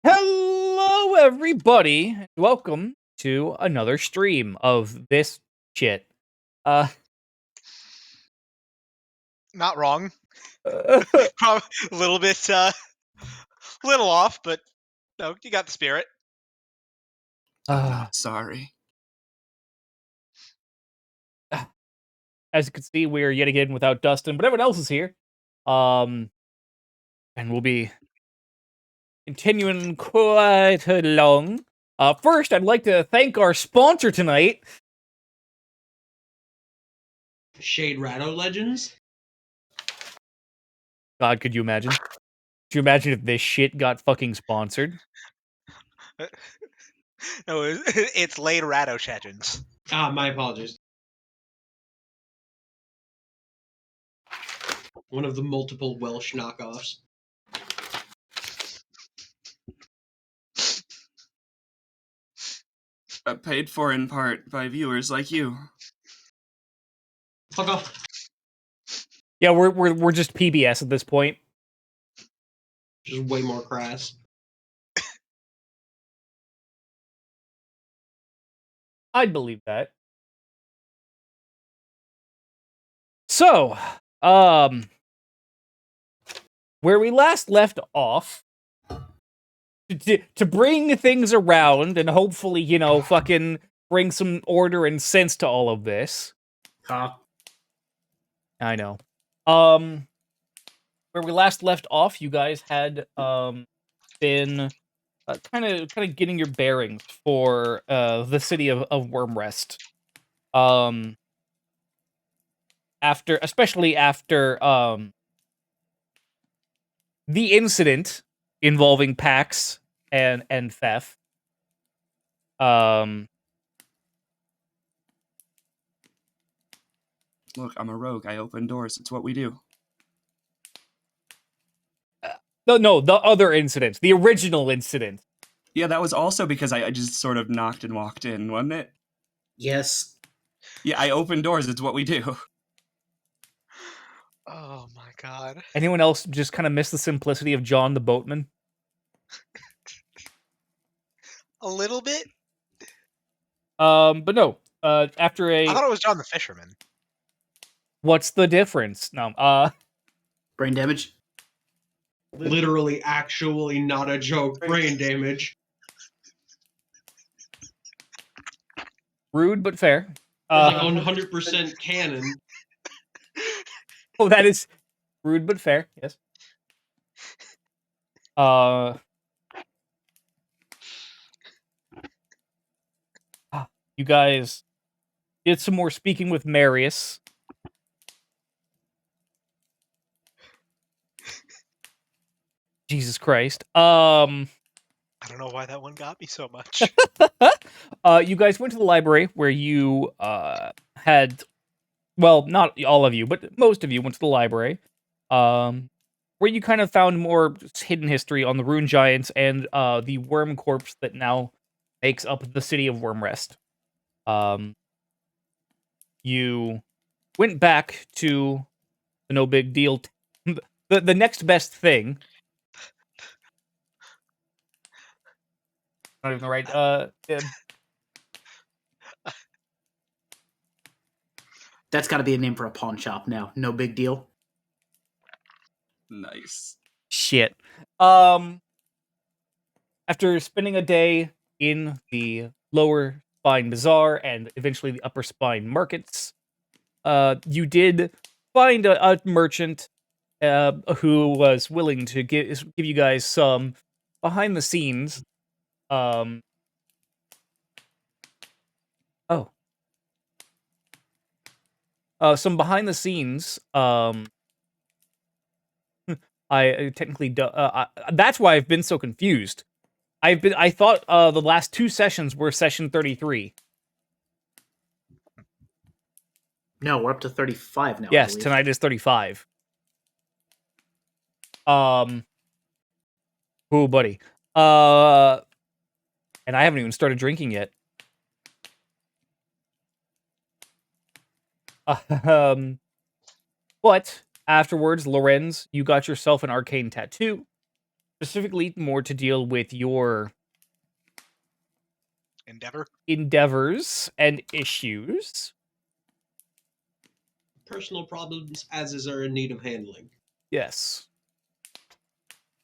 Hello, everybody. Welcome to another stream of this shit. Not wrong. uh, Probably a little bit, little off, but no, you got the spirit. I'm not sorry. As you can see, we're yet again without Dustin, but everyone else is here. And we'll be continuing quite long. First, I'd like to thank our sponsor tonight. Shade Ratto Legends? God, could you imagine? Could you imagine if this shit got fucking sponsored? No, it's Lade Ratto Chadgens. Ah, my apologies. One of the multiple Welsh knockoffs. Paid for in part by viewers like you. Fuck off. Yeah, we're just PBS at this point. Just way more crass. I'd believe that. So, where we last left off, to bring things around and hopefully, you know, fucking bring some order and sense to all of this. Huh? I know. Where we last left off, you guys had been kind of getting your bearings for the city of Wormrest. Especially after the incident involving Pax and Thef. Look, I'm a rogue. I open doors. It's what we do. No, the other incident, the original incident. Yeah, that was also because I just sort of knocked and walked in, wasn't it? Yes. Yeah, I open doors. It's what we do. Oh my god. Anyone else just kind of miss the simplicity of John the Boatman? A little bit? But no. After I thought it was John the Fisherman. What's the difference? No. Brain damage? Literally, actually, not a joke. Brain damage. Rude but fair. Like 100% canon. Oh, that is rude but fair. Yes. You guys did some more speaking with Marius. Jesus Christ. I don't know why that one got me so much. You guys went to the library where you had, well, not all of you, but most of you went to the library, where you kind of found more hidden history on the Rune Giants and the worm corpse that now makes up the city of Wormrest. You went back to the no big deal, the next best thing. Not even the right. That's got to be a name for a pawn shop now. No big deal. Nice. Shit. After spending a day in the lower spine bazaar and eventually the upper spine markets, you did find a merchant who was willing to give you guys some behind the scenes. Some behind the scenes. I technically that's why I've been so confused. I thought the last two sessions were session 33. No, we're up to 35 now. Yes, tonight is 35. Oh, buddy. And I haven't even started drinking yet. But afterwards, Lorenz, you got yourself an arcane tattoo. specifically more to deal with your Endeavor. endeavors and issues. Personal problems as is are in need of handling. Yes.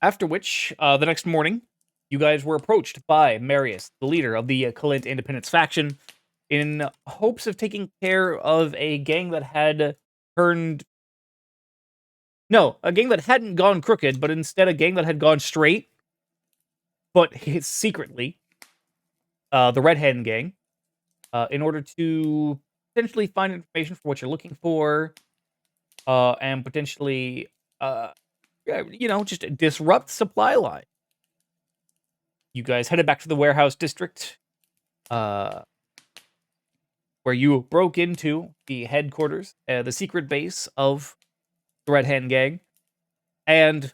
After which, the next morning, you guys were approached by Marius, the leader of the Kalint Independence faction, in hopes of taking care of a gang that had turned... No, a gang that hadn't gone crooked, but instead a gang that had gone straight, but secretly, the Red Hand Gang, in order to potentially find information for what you're looking for, and potentially, just disrupt supply line. You guys headed back to the warehouse district, where you broke into the headquarters, the secret base of the Red Hand Gang, and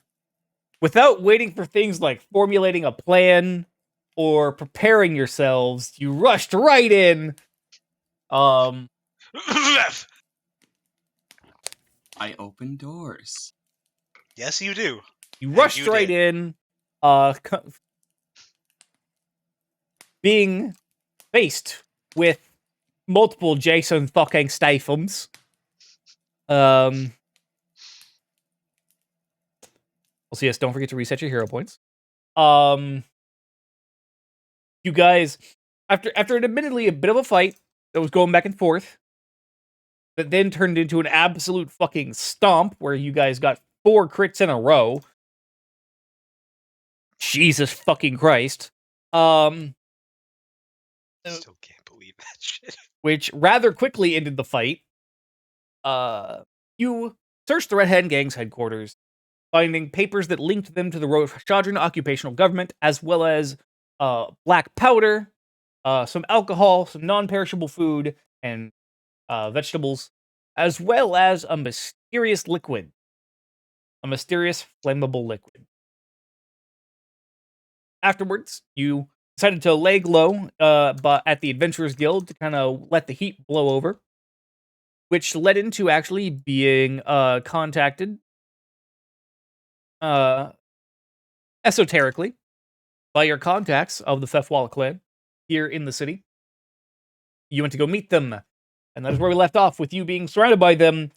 without waiting for things like formulating a plan or preparing yourselves, you rushed right in. I open doors. Yes, you do. You And rushed you right did. in, being faced with multiple Jason fucking Statham's. Also, yes, don't forget to reset your hero points. You guys, after an admittedly a bit of a fight that was going back and forth, that then turned into an absolute fucking stomp where you guys got 4 crits in a row. Jesus fucking Christ. Still can't believe that shit. Which rather quickly ended the fight. You searched the Red Hand Gang's headquarters, finding papers that linked them to the Shadran occupational government, as well as black powder, some alcohol, some non-perishable food, and vegetables, as well as a mysterious liquid. A mysterious flammable liquid. Afterwards, you decided to lay low but at the Adventurers Guild to kind of let the heat blow over, which led into actually being contacted esoterically by your contacts of the Fefwalla clan here in the city. You went to go meet them, and that is where we left off, with you being surrounded by them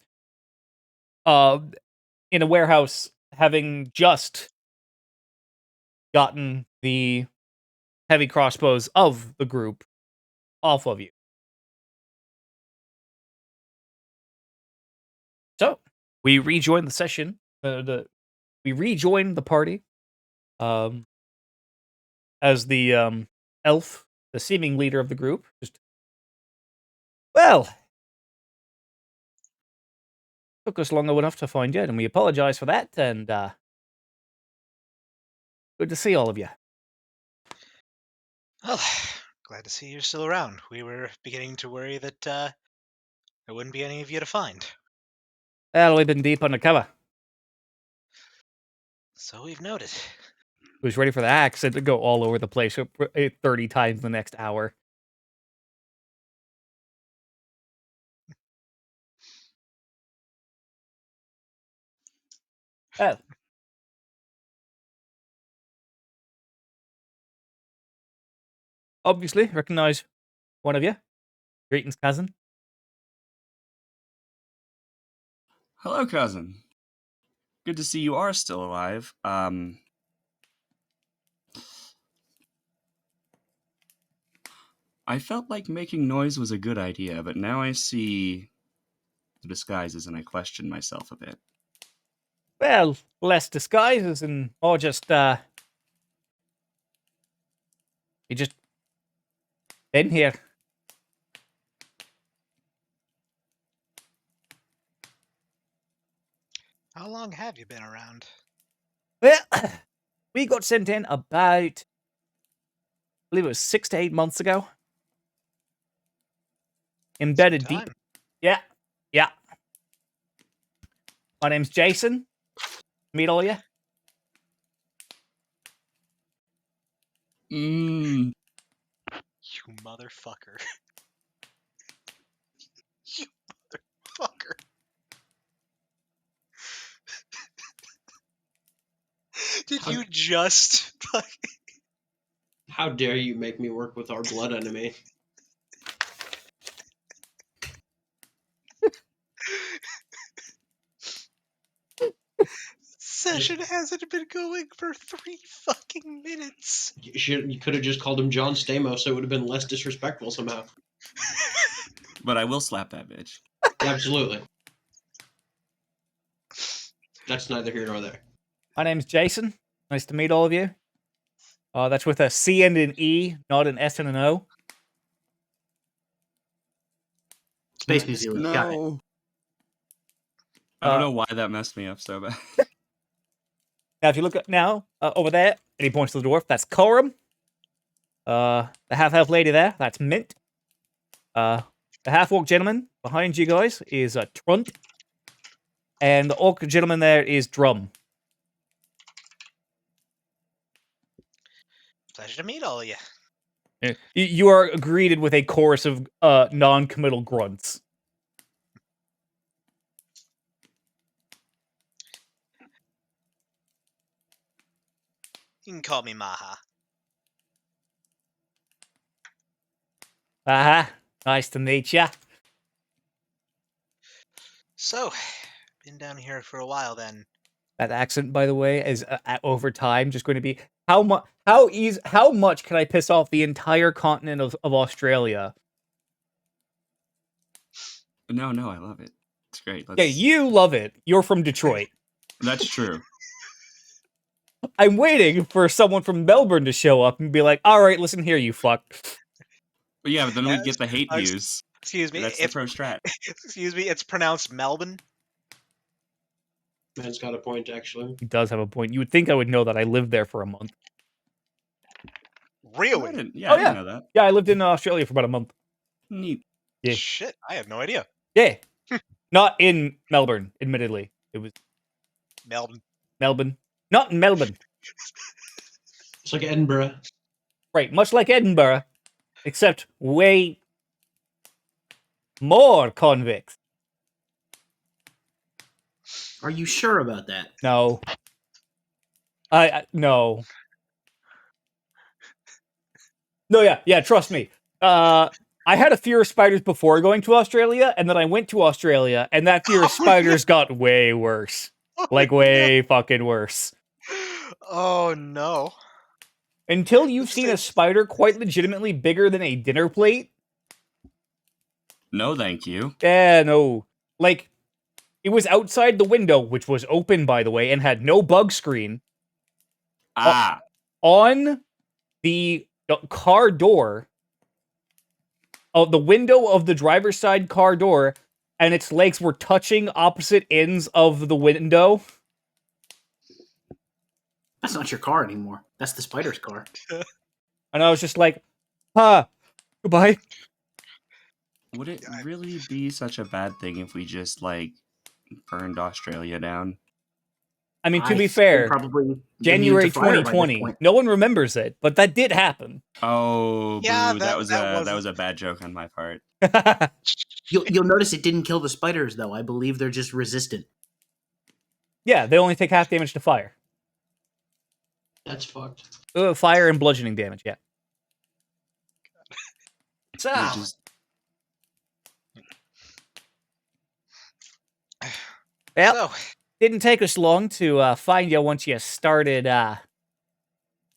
in a warehouse, having just gotten the heavy crossbows of the group off of you. So, we rejoin the session. We rejoin the party. As the elf, the seeming leader of the group, took us long enough to find you, and we apologize for that, and good to see all of you. Well, glad to see you're still around. We were beginning to worry that there wouldn't be any of you to find. Well, we've been deep undercover. So we've noted. Who's ready for the accent to go all over the place 30 times the next hour? Well, obviously, recognize one of you. Greetings, cousin. Hello, cousin. Good to see you are still alive. I felt like making noise was a good idea, but now I see the disguises and I question myself a bit. Well, less disguises and more just, you just been here. How long have you been around? Well, we got sent in about, I believe it was 6 to 8 months ago. Embedded Some deep. time. Yeah. My name's Jason. Meet all you. Mmm. You motherfucker. You motherfucker. You just How dare you make me work with our blood enemy? session hasn't been going for 3 fucking minutes. You could have just called him John Stamos, so it would have been less disrespectful somehow. But I will slap that bitch. Absolutely. That's neither here nor there. My name's Jason. Nice to meet all of you. That's with a C and an E, not an S and an O. Space New Zealand. Got it. No. I don't know why that messed me up so bad. Now, if you look at now over there, and he points to the dwarf, that's Coram. The half-elf lady there, that's Mint. The half-orc gentleman behind you guys is Trunt. And the orc gentleman there is Drum. Pleasure to meet all of you. You are greeted with a chorus of non-committal grunts. You can call me Maha. Aha, nice to meet ya. So, been down here for a while then. That accent, by the way, is over time just going to be how much can I piss off the entire continent of Australia? No, I love it. It's great. Yeah, you love it. You're from Detroit. That's true. I'm waiting for someone from Melbourne to show up and be like, "All right, listen here, you fuck." But yeah, but then we Yes, get the hate views. Excuse me. That's the pro strat. Excuse me. It's pronounced Melbourne. Man's got a point, actually. He does have a point. You would think I would know that. I lived there for a month. Really? I didn't Oh, know that. Yeah, I lived in Australia for about a month. Neat. Yeah. Shit, I have no idea. Yeah, not in Melbourne. Admittedly, it was Melbourne. Not in Melbourne. It's like Edinburgh. Right, much like Edinburgh, except way more convicts. Are you sure about that? No. No. No, yeah, trust me. I had a fear of spiders before going to Australia, and then I went to Australia, and that fear of spiders got way worse. Like, way fucking worse. Oh no. Until you've seen a spider quite legitimately bigger than a dinner plate. No, thank you. Yeah, no. Like, it was outside the window, which was open, by the way, and had no bug screen. Ah. On the car door, the window of the driver's side car door, and its legs were touching opposite ends of the window. That's not your car anymore. That's the spider's car. And I was just like, goodbye. Would it really be such a bad thing if we just, like, burned Australia down? I mean, to be fair, probably January 2020. No one remembers it, but that did happen. Oh, Yeah, boo, that was a bad joke on my part. You'll notice it didn't kill the spiders, though. I believe they're just resistant. Yeah, they only take half damage to fire. That's fucked. Fire and bludgeoning damage, yeah. So, just... Well, didn't take us long to find you once you started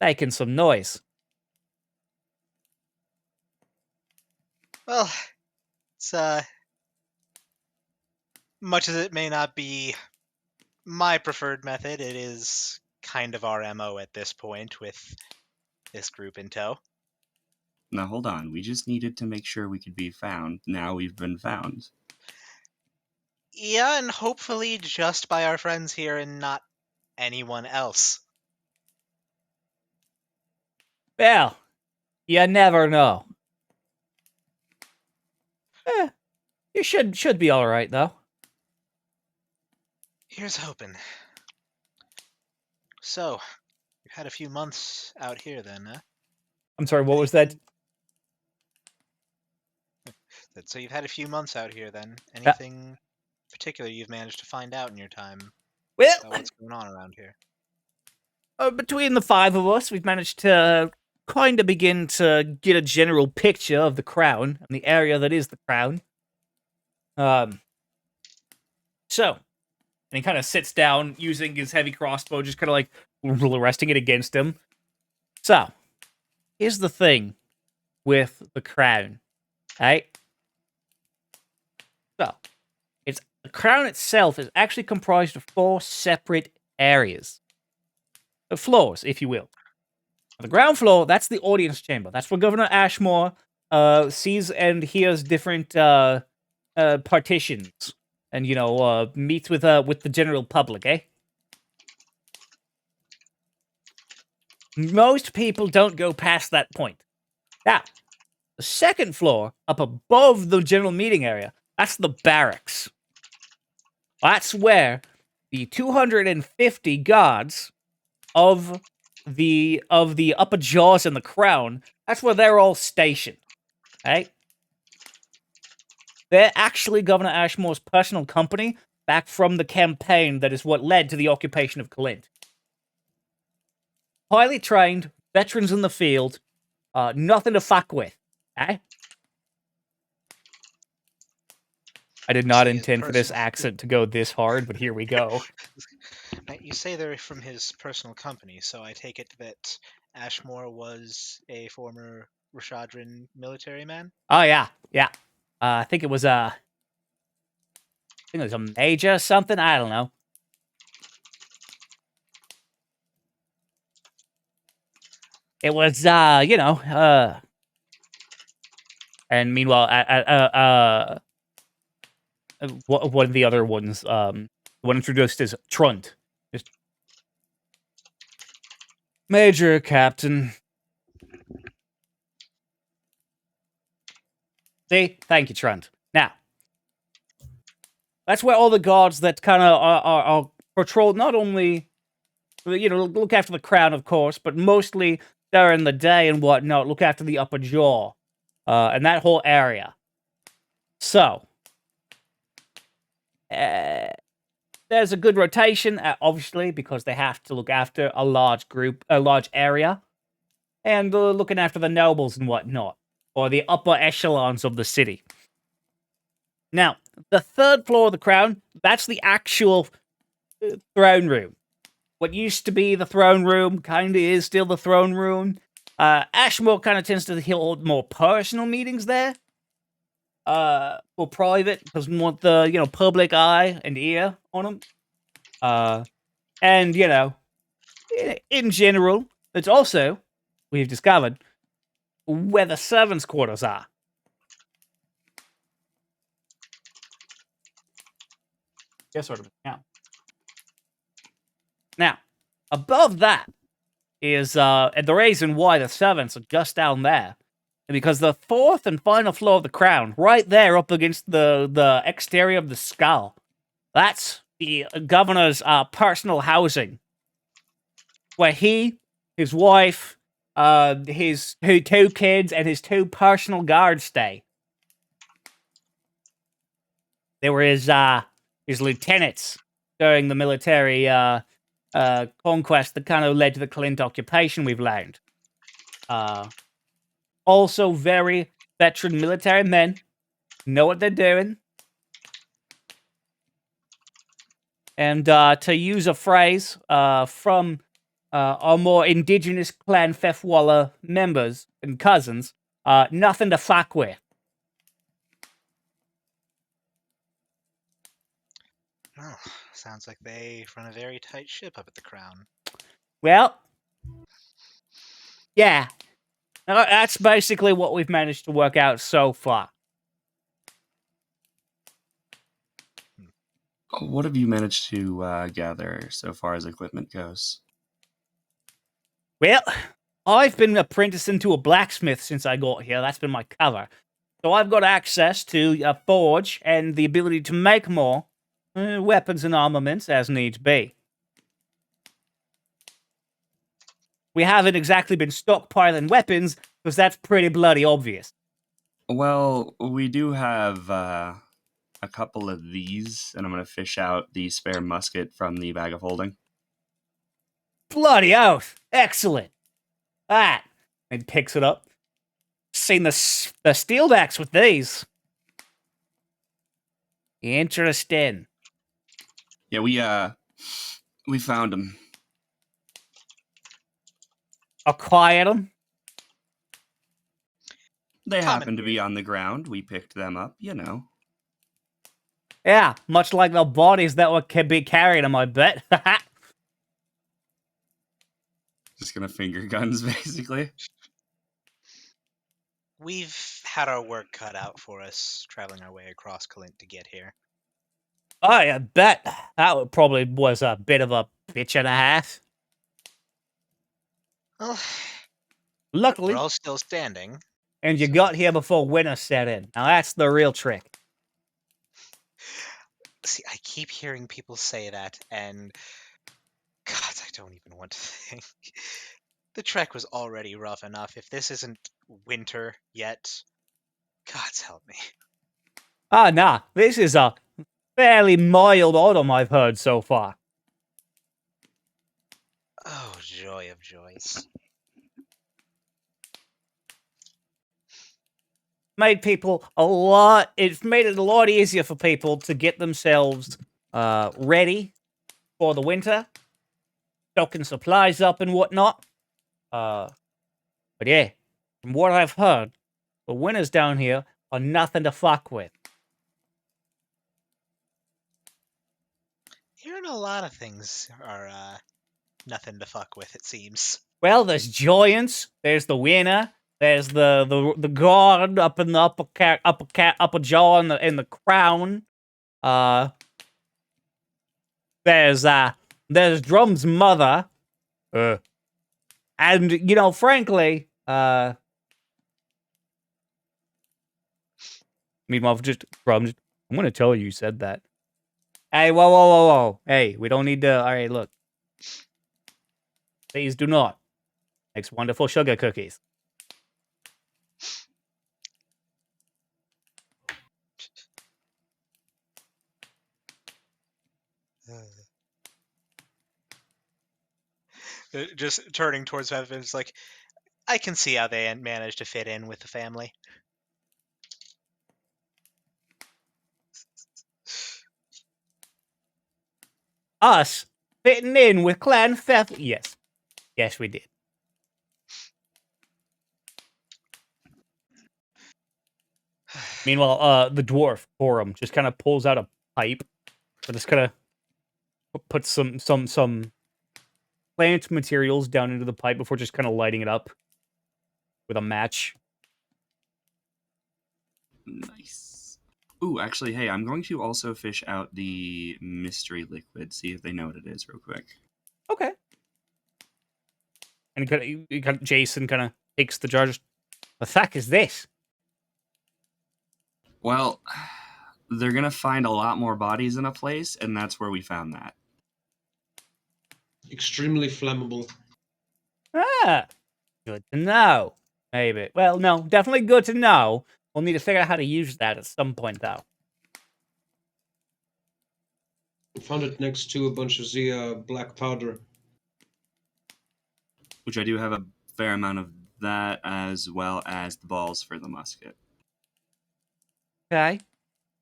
making some noise. Well, it's much as it may not be my preferred method, it is kind of our MO at this point with this group in tow. Now, hold on. We just needed to make sure we could be found. Now we've been found. Yeah, and hopefully just by our friends here and not anyone else. Well, you never know. You should be all right, though. Here's hoping. So, you've had a few months out here then, huh? I'm sorry, what was that? So you've had a few months out here then. Anything particular you've managed to find out in your time Well, about what's going on around here? between the five of us, we've managed to kind of begin to get a general picture of the crown and the area that is the crown. So, and he kind of sits down using his heavy crossbow, just kind of like resting it against him. So, here's the thing with the crown, right? So, the crown itself is actually comprised of 4 separate areas. Floors, if you will. The ground floor, that's the audience chamber. That's where Governor Ashmore sees and hears different partitions, and meets with the general public. Most people don't go past that point. Now, the second floor, up above the general meeting area, that's the barracks. That's where the 250 guards of the upper jaws and the crown, that's where they're all stationed. Right? They're actually Governor Ashmore's personal company back from the campaign that is what led to the occupation of Clint. Highly trained, veterans in the field, nothing to fuck with. Eh? I did not intend for this accent to go this hard, but here we go. You say they're from his personal company, so I take it that Ashmore was a former Rashadran military man? Oh, yeah. I think it was a major or something. I don't know. It was, and meanwhile, one of the other ones, one introduced as Trunt. Just Major, Captain. See? Thank you, Trunt. Now, that's where all the guards that kind of are patrolled, not only, look after the crown, of course, but mostly during the day and whatnot, look after the upper jaw, and that whole area. So, there's a good rotation, obviously, because they have to look after a large area, and looking after the nobles and whatnot, or the upper echelons of the city. Now, the third floor of the crown, that's the actual throne room. What used to be the throne room kind of is still the throne room. Ashmore kind of tends to hold more personal meetings there. More private, because we want the, public eye and ear on them. And, in general, it's also, we've discovered, where the servants' quarters are. Yeah, sort of. Yeah. Now, above that is and the reason why the servants are just down there, because the fourth and final floor of the crown, right there up against the exterior of the skull, that's the governor's personal housing, where he, his wife, his two kids, and his 2 personal guards stay. They were his lieutenants during the military conquest that kind of led to the Clint occupation, we've learned. Also very veteran military men, know what they're doing. And to use a phrase from our more indigenous clan Fefwalla members and cousins, nothing to fuck with. Oh, sounds like they run a very tight ship up at the Crown. Well, yeah. That's basically what we've managed to work out so far. What have you managed to gather so far as equipment goes? Well, I've been apprenticing to a blacksmith since I got here. That's been my cover. So I've got access to a forge and the ability to make more weapons and armaments as needs be. We haven't exactly been stockpiling weapons, because that's pretty bloody obvious. Well, we do have a couple of these, and I'm going to fish out the spare musket from the bag of holding. Bloody oath. Excellent. That. And picks it up. Seen the steelbacks with these. Interesting. Yeah, we found them. Acquired them. They Common happened to be on the ground. We picked them up, you know. Yeah, much like the bodies that were be carrying them, I bet. Just gonna finger guns, basically. We've had our work cut out for us, traveling our way across Kalint to get here. I bet that probably was a bit of a bitch and a half. Well, Luckily, we're all still standing. and you so- got here before winter set in. Now that's the real trick. See, I keep hearing people say that, and God, I don't even want to think. The trek was already rough enough. If this isn't winter yet, God's help me. Ah, nah, this is a fairly mild autumn I've heard so far. Oh, joy of joys. It's made it a lot easier for people to get themselves ready for the winter, stocking supplies up and whatnot. But yeah, from what I've heard, the winters down here are nothing to fuck with. Hearing a lot of things are nothing to fuck with, it seems. Well, there's giants, there's the winter, there's the guard up in the upper jaw in the crown. There's Drum's mother. And you know, frankly, meanwhile, just Drum. I'm gonna tell you said that. Hey, whoa! Hey, we don't need to. All right, look. Please do not. Makes wonderful sugar cookies. Just turning towards Evan, it's like, I can see how they managed to fit in with the family. Us fitting in with Clan Theft. Yes, we did. Meanwhile, the dwarf Forum just kind of pulls out a pipe, and just kind of puts some plant materials down into the pipe before just kind of lighting it up with a match. Nice. Ooh, actually, hey, I'm going to also fish out the mystery liquid, see if they know what it is real quick. Okay. And Jason kind of takes the jar. The fuck is this? Well, they're gonna find a lot more bodies in a place, and that's where we found that. Extremely flammable. Ah, good to know. Maybe. Well, no, definitely good to know. We'll need to figure out how to use that at some point, though. We found it next to a bunch of the black powder. Which I do have a fair amount of that, as well as the balls for the musket. Okay.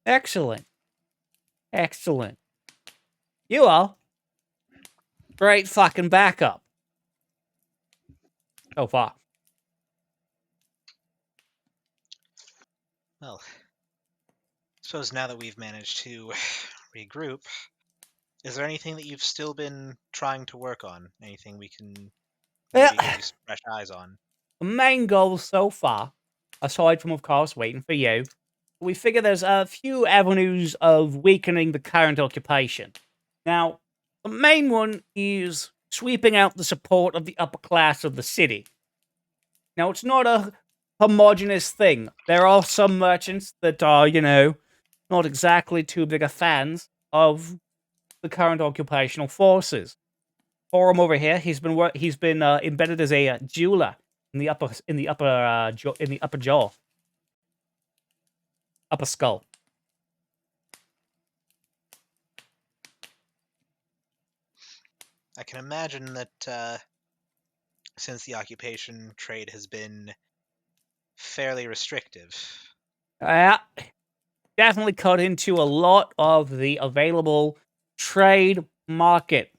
Excellent. You all. Great fucking backup. So far. Well, suppose now that we've managed to regroup, is there anything that you've still been trying to work on? Anything we can maybe Yeah. give you some fresh eyes on? The main goal so far, aside from, of course, waiting for you, we figure there's a few avenues of weakening the current occupation. Now, the main one is sweeping out the support of the upper class of the city. Now, it's not a homogenous thing. There are some merchants that are, not exactly too big a fans of the current occupational forces. Forum over here, he's been embedded as a jeweler in the upper jaw, upper skull. I can imagine that since the occupation trade has been fairly restrictive. Definitely cut into a lot of the available trade market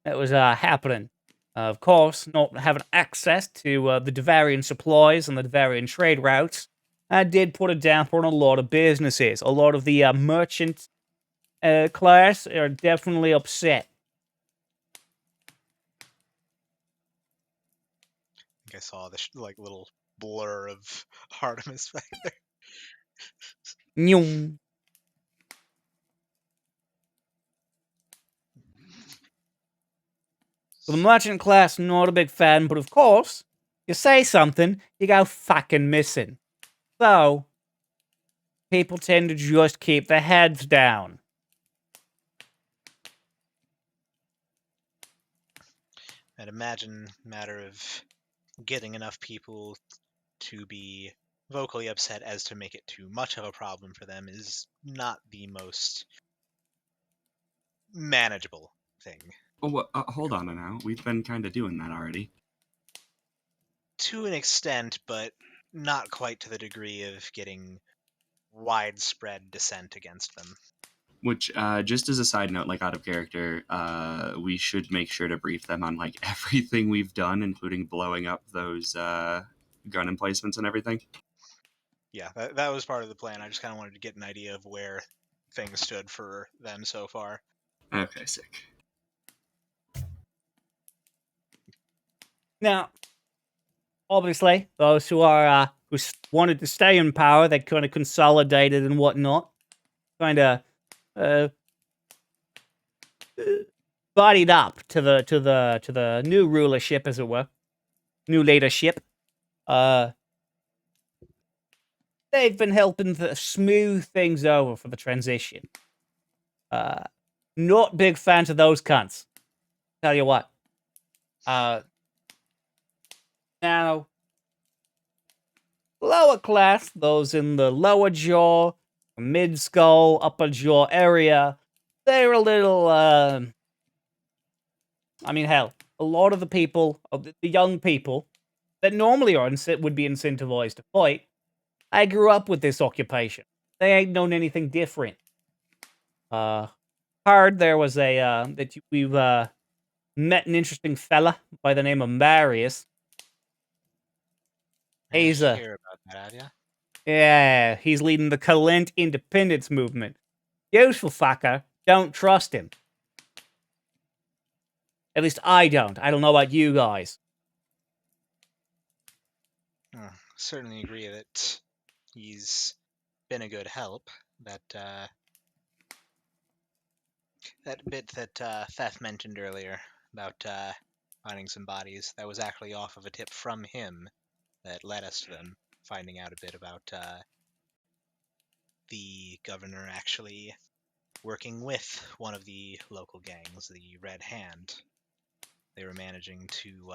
that was happening. Of course, not having access to the Devarian supplies and the Devarian trade routes, did put a damper on a lot of businesses. A lot of the merchant class are definitely upset. I think I saw this little blur of Artemis back there. Nyum. So the merchant class, not a big fan, but of course, you say something, you go fucking missing. So, people tend to just keep their heads down. I'd imagine a matter of getting enough people to be vocally upset as to make it too much of a problem for them is not the most manageable thing. Oh, hold on now. We've been kind of doing that already. To an extent, but not quite to the degree of getting widespread dissent against them. Which, just as a side note, like out of character, we should make sure to brief them on like everything we've done, including blowing up those gun emplacements and everything. Yeah, that was part of the plan. I just kind of wanted to get an idea of where things stood for them so far. Okay, sick. Now, obviously, those who are who wanted to stay in power, they kind of consolidated and whatnot, kind of bodied up to the new rulership, as it were, new leadership. They've been helping to smooth things over for the transition. Not big fans of those cunts. Tell you what. Now, lower class, those in the lower jaw, mid skull, upper jaw area, they're a little. I mean, hell, a lot of the people, the young people that normally would be incentivized to fight, I grew up with this occupation. They ain't known anything different. Hard, there was we've met an interesting fella by the name of Marius. He's I hear about that, have ya? Yeah, he's leading the Kalent independence movement. Useful fucker. Don't trust him. At least I don't. I don't know about you guys. Certainly agree that he's been a good help. That bit that Theth mentioned earlier about finding some bodies, that was actually off of a tip from him that led us to them finding out a bit about the governor actually working with one of the local gangs, the Red Hand. They were managing to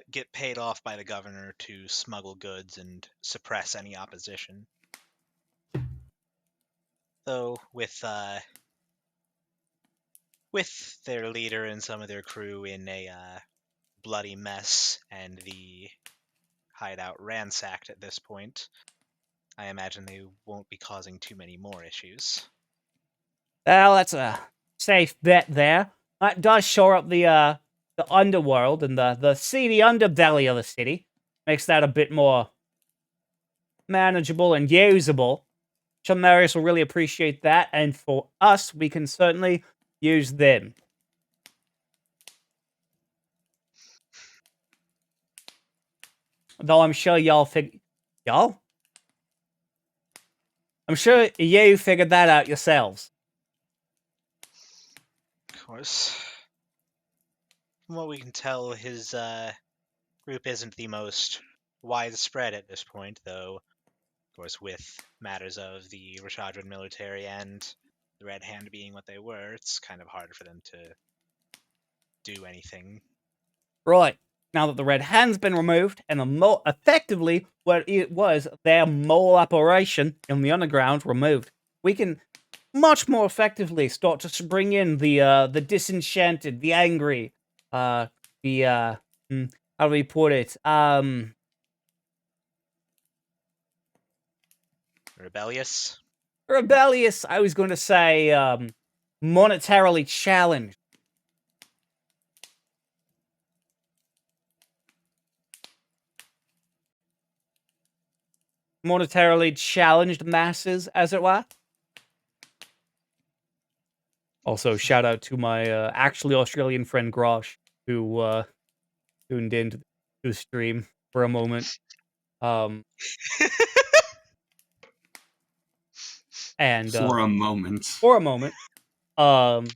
get paid off by the governor to smuggle goods and suppress any opposition. Though with their leader and some of their crew in a bloody mess and the hideout ransacked at this point, I imagine they won't be causing too many more issues. Well, that's a safe bet there. That does shore up the underworld and the seedy underbelly of the city. Makes that a bit more manageable and usable. Chumarius will really appreciate that, and for us, we can certainly use them. Though I'm sure y'all Y'all? I'm sure you figured that out yourselves. Of course. From what we can tell, his group isn't the most widespread at this point, though, of course, with matters of the Rashadran military and the Red Hand being what they were, it's kind of hard for them to do anything. Right. Now that the Red Hand's been removed, and effectively what it was, their mole operation in the underground removed, we can much more effectively start to bring in the disenchanted, the angry, how do we put it? Rebellious. Rebellious. I was going to say monetarily challenged. Monetarily challenged masses, as it were. Also, shout out to my actually Australian friend Grosh, who tuned in to the stream for a moment. And For a moment. for a moment, apparently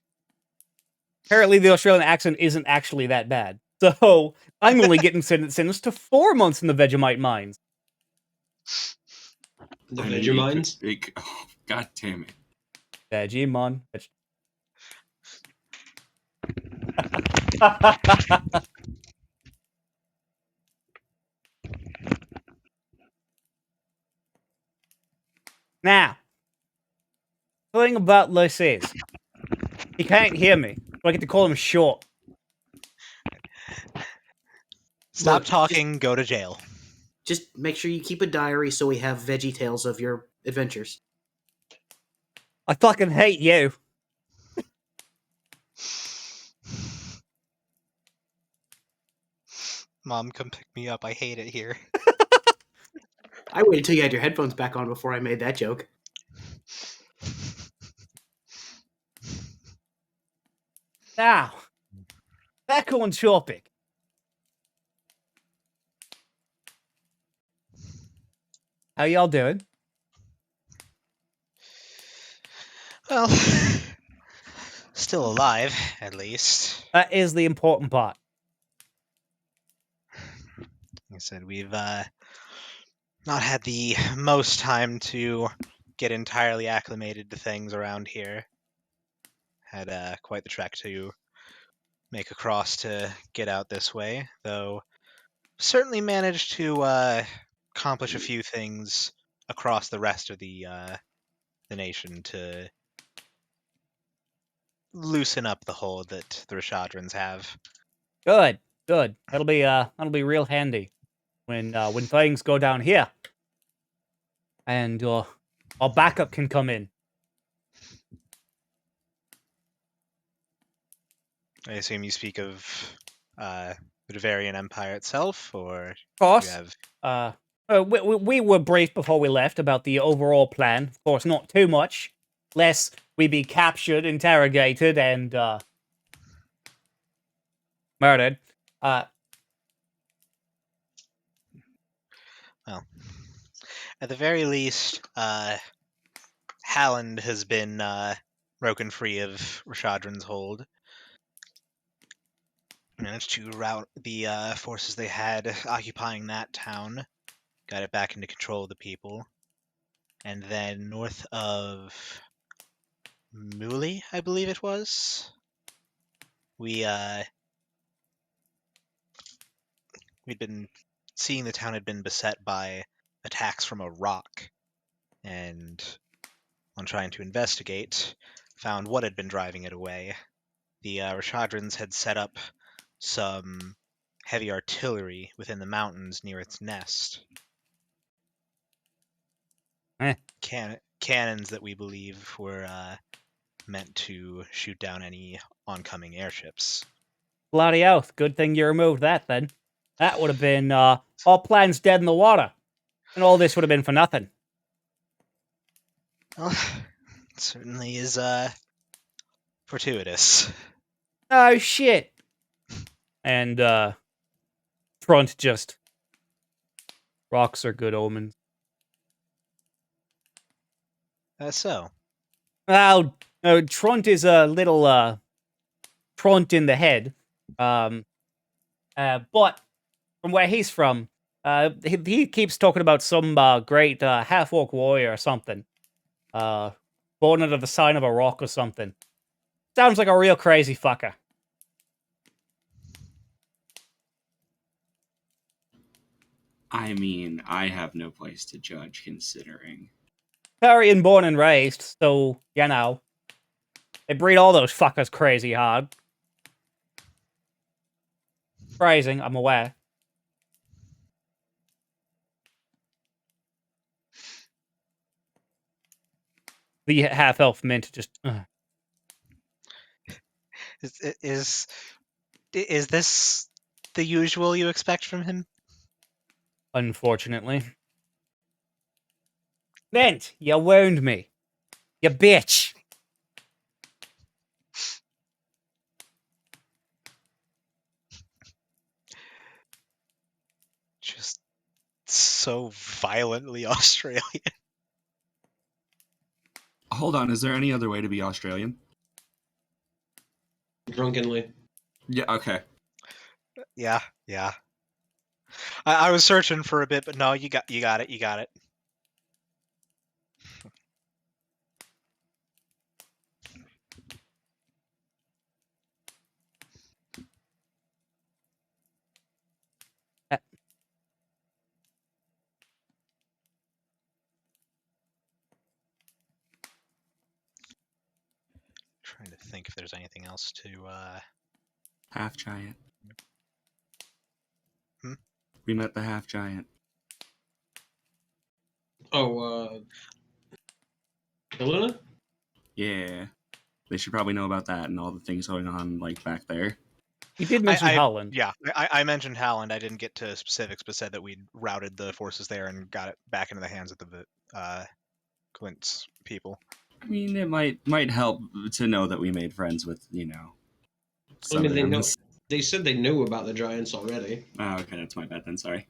the Australian accent isn't actually that bad. So I'm only getting sentenced to 4 months in the Vegemite mines. The I mean, Vegemines? oh, God damn it. Vegemon. Now, the thing about this is, he can't hear me, so I get to call him short. Stop Look, talking, go to jail. Just make sure you keep a diary so we have veggie tales of your adventures. I fucking hate you. Mom, come pick me up. I hate it here. I waited until you had your headphones back on before I made that joke. Now, back on topic. How y'all doing? Well, still alive, at least. That is the important part. Like I said, we've not had the most time to get entirely acclimated to things around here. Had quite the trek to make across to get out this way, though certainly managed to accomplish a few things across the rest of the nation to loosen up the hold that the Rashadrans have. Good, good. That'll be real handy when things go down here, and our backup can come in. I assume you speak of the Bavarian Empire itself, or Of you course. have We were briefed before we left about the overall plan. Of course, not too much, lest we be captured, interrogated, and murdered. well, at the very least, Halland has been broken free of Rashadran's hold. Managed to rout the forces they had occupying that town, got it back into control of the people, and then north of Muli, I believe it was, we'd been seeing the town had been beset by attacks from a rock, and on trying to investigate, found what had been driving it away. The Rashadrans had set up some heavy artillery within the mountains near its nest. Eh. Cannons that we believe were meant to shoot down any oncoming airships. Bloody oath. Good thing you removed that, then. That would have been all plans dead in the water. And all this would have been for nothing. Well, it certainly is fortuitous. Oh, shit. And Trunt just... Rocks are good omens. So, Oh, Trunt is a little Trunt in the head. But from where he's from, he keeps talking about some great half-orc warrior or something. Born under the sign of a rock or something. Sounds like a real crazy fucker. I mean, I have no place to judge considering. Italian born and raised, so, you know. They breed all those fuckers crazy hard. Phrasing, I'm aware. The half-elf mint just... Is this the usual you expect from him? unfortunately. Mint, you wound me. You bitch. Just so violently Australian. Hold on, is there any other way to be Australian? Drunkenly. Yeah, okay. Yeah. I was searching for a bit, but no, you got it. Trying to think if there's anything else to. Half giant. Hmm? We met the half giant. Oh, Helena? Yeah. They should probably know about that and all the things going on, like, back there. You did mention Howland. Yeah, I mentioned Howland. I didn't get to specifics, but said that we'd routed the forces there and got it back into the hands of the Clint's people. I mean, it might help to know that we made friends with, you know, I mean, they know. Southerns. They said they knew about the giants already. Oh, okay, that's my bad then, sorry.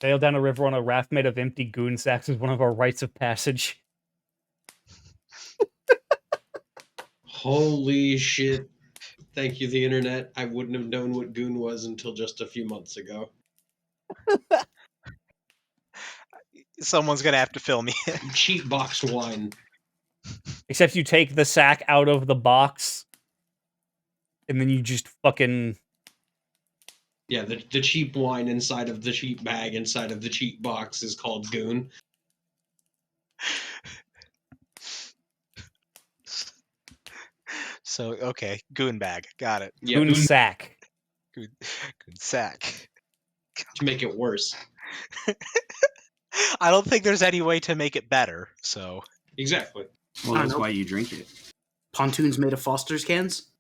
Sail down a river on a raft made of empty goon sacks is one of our rites of passage. Holy shit. Thank you, the internet. I wouldn't have known what goon was until just a few months ago. Someone's gonna have to fill me in. Cheap boxed wine. Except you take the sack out of the box, and then you just fucking... Yeah, the cheap wine inside of the cheap bag inside of the cheap box is called goon. So okay, goon bag, got it. Yeah, goon sack. Goon sack. to make it worse. I don't think there's any way to make it better. So Exactly. Well, I that's know. why you drink it. Pontoons made of Foster's cans?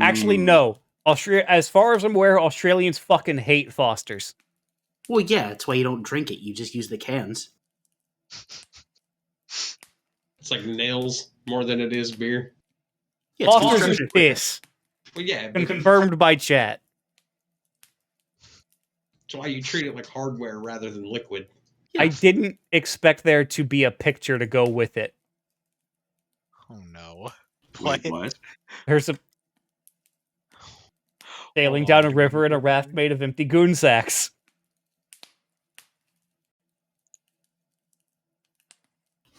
Actually, no. As far as I'm aware, Australians fucking hate Fosters. Well, yeah, that's why you don't drink it. You just use the cans. It's like nails more than it is beer. Yeah, it's Fosters is construction piss. Well, yeah, but Confirmed by chat. that's why you treat it like hardware rather than liquid. Yeah. I didn't expect there to be a picture to go with it. oh no. Wait, what? There's a sailing Oh, down a river in a raft made of empty goon sacks.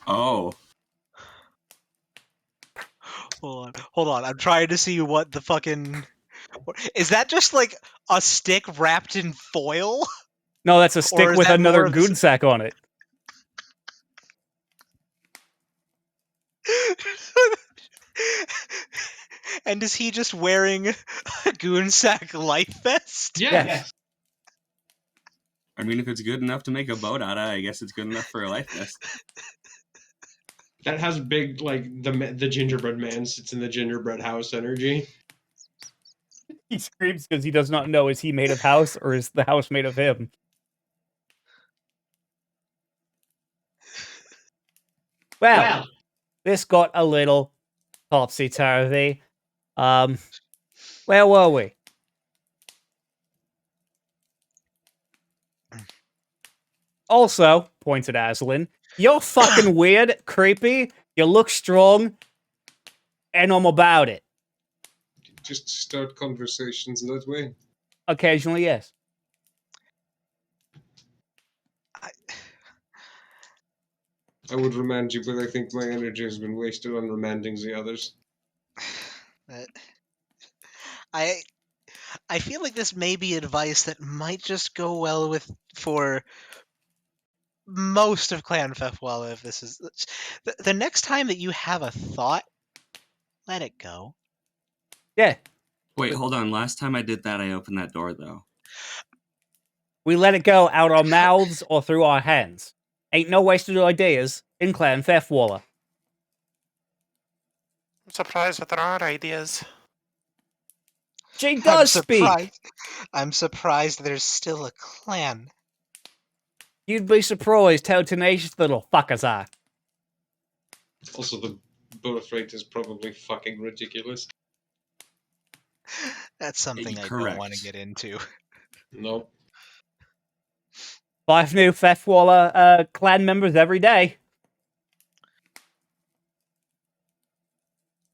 Oh. Hold on. I'm trying to see what the fucking. Is that just like a stick wrapped in foil? No, that's a stick is with that another more of a goon sack on it. And is he just wearing a goon sack life vest? Yes. I mean, if it's good enough to make a boat out of, I guess it's good enough for a life vest. That has big, like, the gingerbread man sits in the gingerbread house energy. He screams because he does not know, is he made of house or is the house made of him? Well, this got a little topsy-turvy. Where were we? Also, pointed Aslan, you're fucking weird, creepy, you look strong, and I'm about it. Just start conversations that way. Occasionally, yes. I would remind you, but I think my energy has been wasted on remanding the others. I feel like this may be advice that might just go well for most of Clan Fefwalla, if this is the next time that you have a thought, let it go. Yeah, Wait, hold on. Last time I did that, I opened that door, though. we let it go out our mouths or through our hands. Ain't no wasted ideas in Clan Fefwalla. I'm surprised that there are ideas. She does speak. I'm surprised there's still a clan. You'd be surprised how tenacious the little fuckers are. Also, the birth rate is probably fucking ridiculous. That's something I don't want to Correct. get into. Nope. 5 new Fefwalla clan members every day.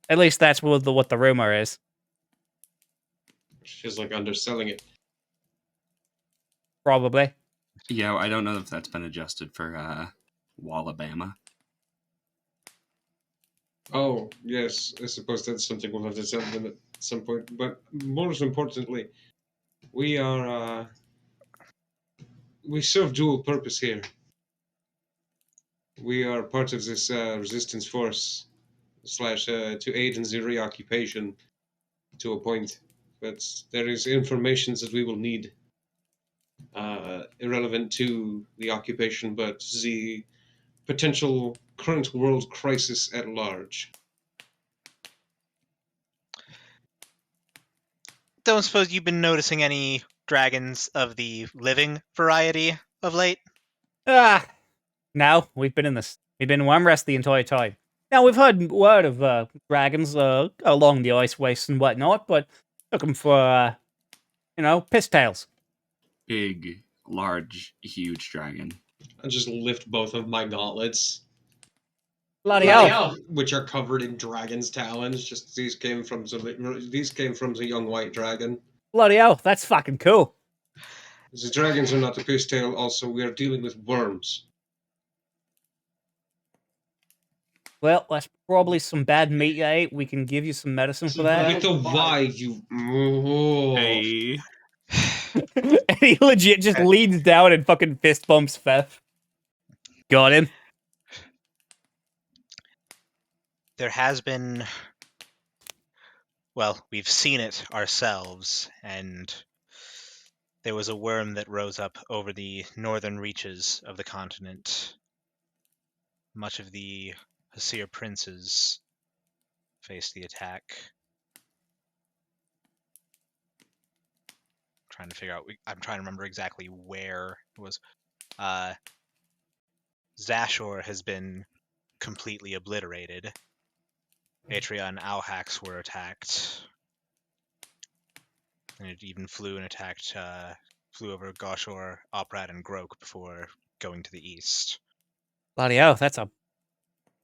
At least that's what the rumor is. Feels like underselling it. Probably. Yeah, I don't know if that's been adjusted for Wallabama. Oh, yes, I suppose that's something we'll have to tell them at some point. But most importantly, we are, we serve dual purpose here. We are part of this resistance force, slash, to aid in the reoccupation to a point. But there is information that we will need, irrelevant to the occupation, but the potential current world crisis at large. Don't suppose you've been noticing any dragons of the living variety of late? No, we've been in one rest the entire time. Now, we've heard word of dragons along the ice wastes and whatnot, but took them for, piss tails. Big, large, huge dragon. I just lift both of my gauntlets, Bloody hell. which are covered in dragon's talons. Just these came from the young white dragon. Bloody hell, that's fucking cool. The dragons are not a piss tail. Also, we are dealing with worms. Well, that's probably some bad meat you ate. We can give you some medicine for that. With the Y, you. Oh. Hey. And he legit just leans down and fucking fist bumps Fef. Got him. There has been. Well, we've seen it ourselves, and there was a worm that rose up over the northern reaches of the continent. Much of the Hasir princes faced the attack. I'm trying to remember exactly where it was. Zashor has been completely obliterated. Atria and Auhax were attacked. And it even flew over Goshor, Oprad, and Grok before going to the east. Bloody hell, that's a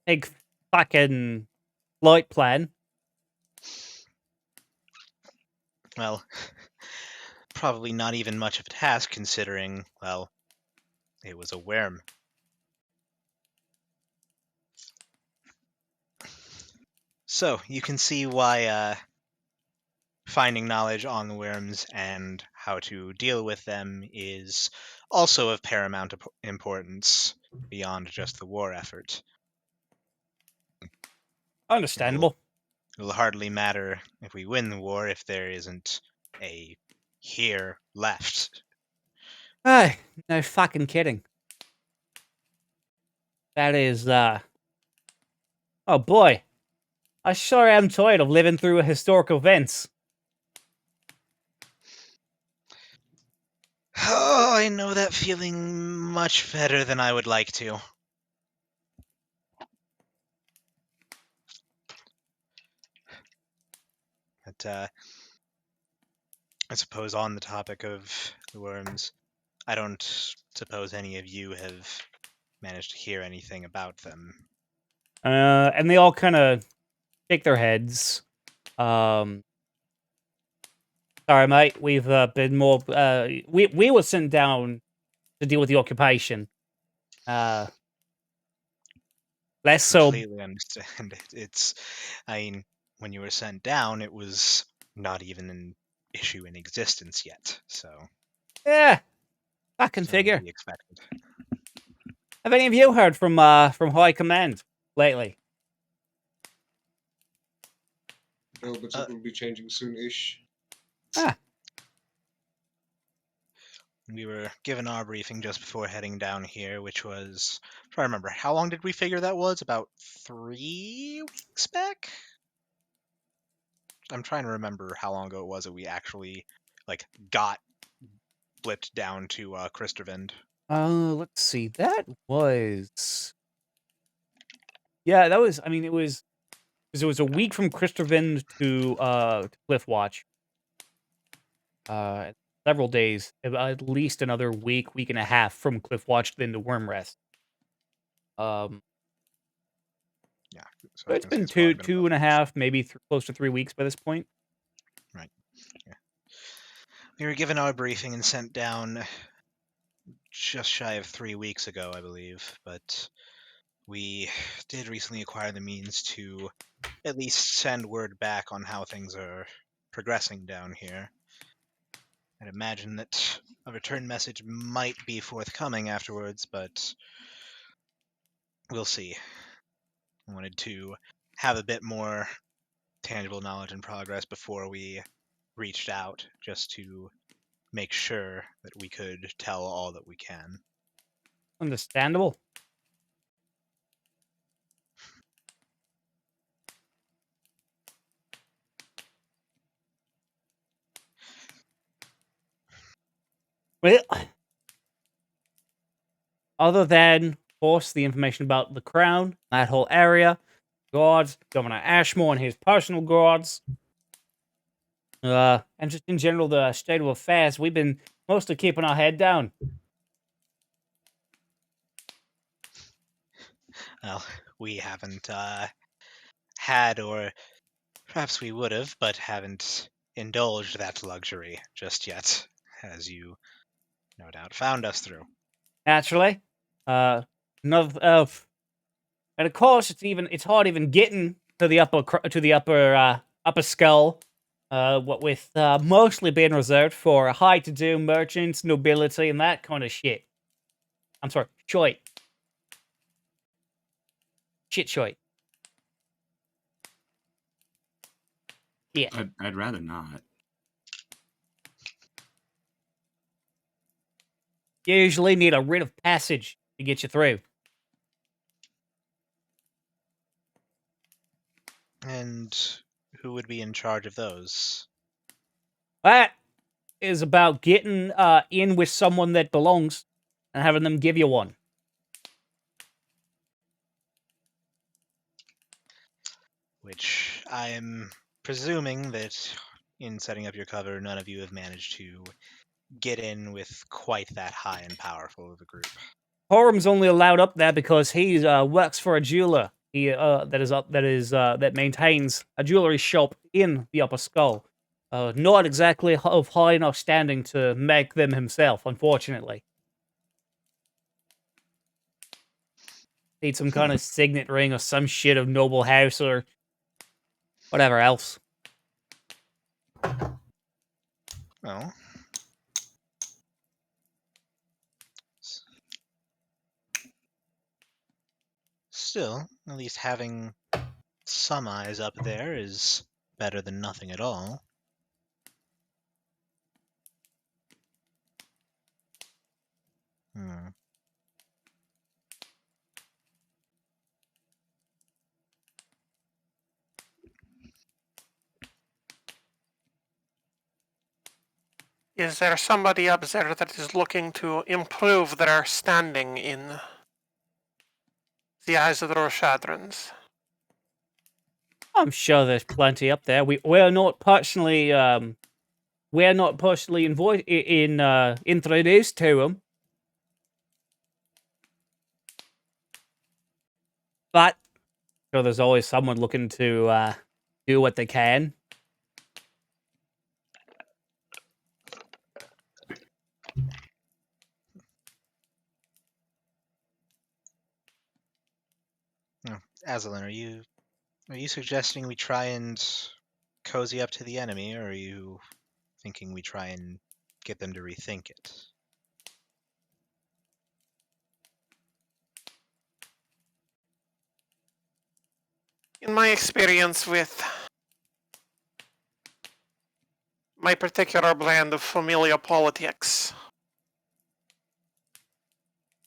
big fucking flight plan. Well, probably not even much of a task considering, well, it was a worm. So, you can see why finding knowledge on the worms and how to deal with them is also of paramount importance beyond just the war effort. Understandable. It will hardly matter if we win the war if there isn't a here left. Ay, no fucking kidding. That is, oh boy. I sure am tired of living through historical events. Oh, I know that feeling much better than I would like to. But I suppose on the topic of the worms, I don't suppose any of you have managed to hear anything about them. And they all kind of shake their heads. Sorry, mate. We've been more. We were sent down to deal with the occupation. Less so. Completely understand it. It's, I mean, when you were sent down, it was not even an issue in existence yet. So Yeah, fucking it's only to figure. be expected. Have any of you heard from High Command lately? No, but it will be changing soon-ish. Ah, We were given our briefing just before heading down here, which was, I'm trying to remember, how long did we figure that was? About 3 weeks back? I'm trying to remember how long ago it was that we actually, got blipped down to Christervind. let's see. That was. Yeah, that was. I mean, it was because it was a week from Christervind to Cliffwatch. Several days, at least another week and a half from Cliffwatch then to Wormrest. Yeah, so So I was it's gonna say been it's probably been two about and a half, maybe close to 3 weeks by this point. right. Yeah. We were given our briefing and sent down just shy of 3 weeks ago, I believe, but we did recently acquire the means to at least send word back on how things are progressing down here. I'd imagine that a return message might be forthcoming afterwards, but we'll see. I wanted to have a bit more tangible knowledge and progress before we reached out, just to make sure that we could tell all that we can. Understandable. Well, other than, of course, the information about the crown, that whole area, guards, Governor Ashmore and his personal guards, and just in general the state of affairs, we've been mostly keeping our head down. Well, we haven't had, or perhaps we would have, but haven't indulged that luxury just yet, as you no doubt found us through. Naturally, another, and of course it's hard even getting to the upper skull. What with mostly being reserved for high-to-do merchants, nobility, and that kind of shit. I'm sorry, shit. Yeah. I'd rather not. You usually need a writ of passage to get you through. And who would be in charge of those? That is about getting in with someone that belongs and having them give you one. Which I am presuming that in setting up your cover, none of you have managed to get in with quite that high and powerful of a group. Horum's only allowed up there because he works for a jeweler. That maintains a jewelry shop in the Upper Skull. Not exactly of high enough standing to make them himself, unfortunately. Need some kind of signet ring or some shit of noble house or whatever else. Well, still, at least having some eyes up there is better than nothing at all. Hmm. Is there somebody up there that is looking to improve their standing in the eyes of the Roshadrans? I'm sure there's plenty up there. We're not personally introduced to them, but I'm sure there's always someone looking to do what they can. Azalin, are you suggesting we try and cozy up to the enemy, or are you thinking we try and get them to rethink it? In my experience with my particular blend of familial politics,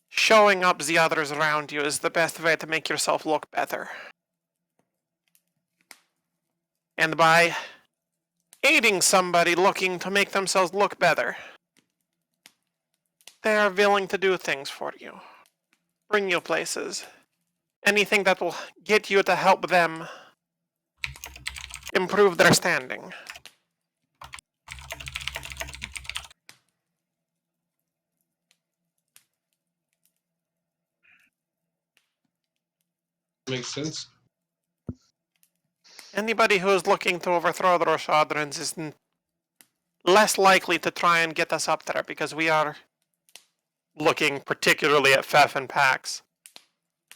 showing up the others around you is the best way to make yourself look better. And by aiding somebody looking to make themselves look better, they are willing to do things for you, bring you places, anything that will get you to help them improve their standing. Makes sense. Anybody who is looking to overthrow the Roshadrins is less likely to try and get us up there because we are looking particularly at Fef and Pax.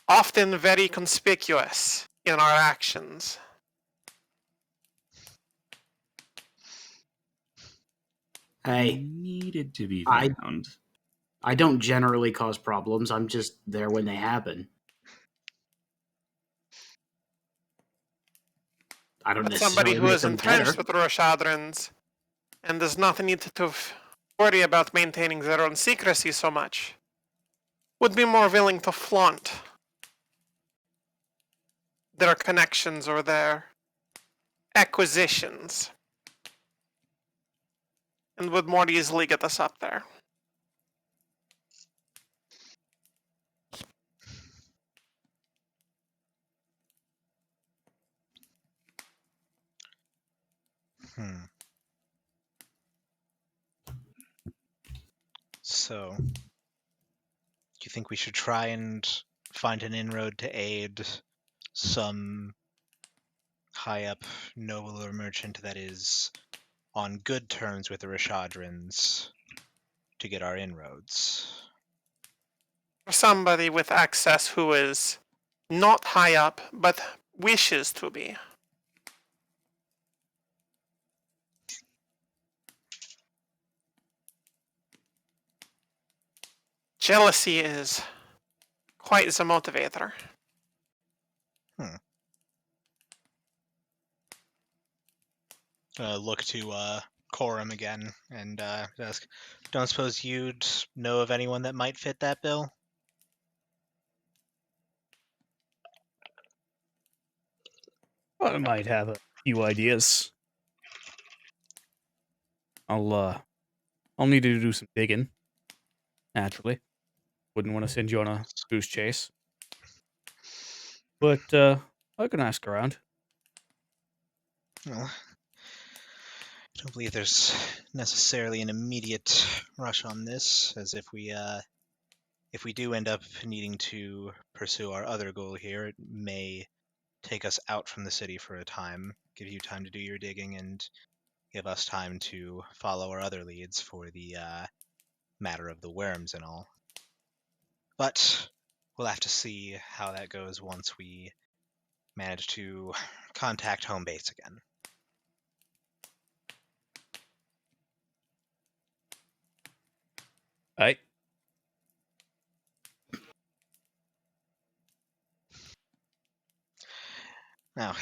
Often very conspicuous in our actions. Hey, Needed to be I- found. I don't generally cause problems. I'm just there when they happen. I don't But somebody necessarily who make is them entrenched better. with the Roshadrins and does not need to worry about maintaining their own secrecy so much would be more willing to flaunt their connections or their acquisitions and would more easily get us up there. So, do you think we should try and find an inroad to aid some high-up noble or merchant that is on good terms with the Rashadrins to get our inroads? For somebody with access who is not high up, but wishes to be. Jealousy is quite the motivator. Look to Coram again and ask, don't suppose you'd know of anyone that might fit that bill? I might have a few ideas. I'll need to do some digging. Naturally. Wouldn't want to send you on a goose chase. But I can ask around. Well, I don't believe there's necessarily an immediate rush on this, as if we do end up needing to pursue our other goal here, it may take us out from the city for a time, give you time to do your digging, and give us time to follow our other leads for the matter of the worms and all. But we'll have to see how that goes once we manage to contact home base again. Right. Now,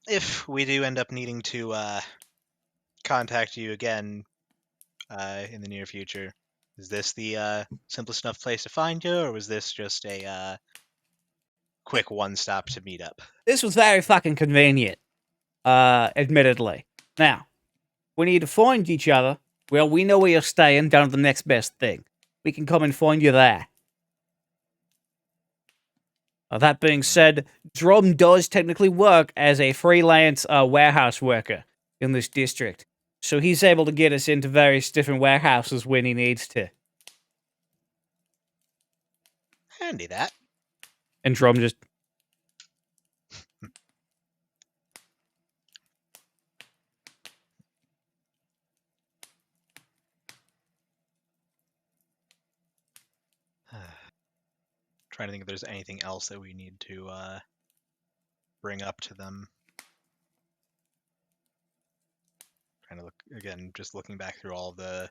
if we do end up needing to contact you again in the near future, is this the simplest enough place to find you, or was this just a quick one-stop to meet up? This was very fucking convenient. Admittedly. Now, we need to find each other. Well, we know where you're staying, down to the next best thing. We can come and find you there. That being said, Drum does technically work as a freelance warehouse worker in this district. So he's able to get us into various different warehouses when he needs to. Handy that. And Drum just... Trying to think if there's anything else that we need to bring up to them. Trying to look again, just looking back through all the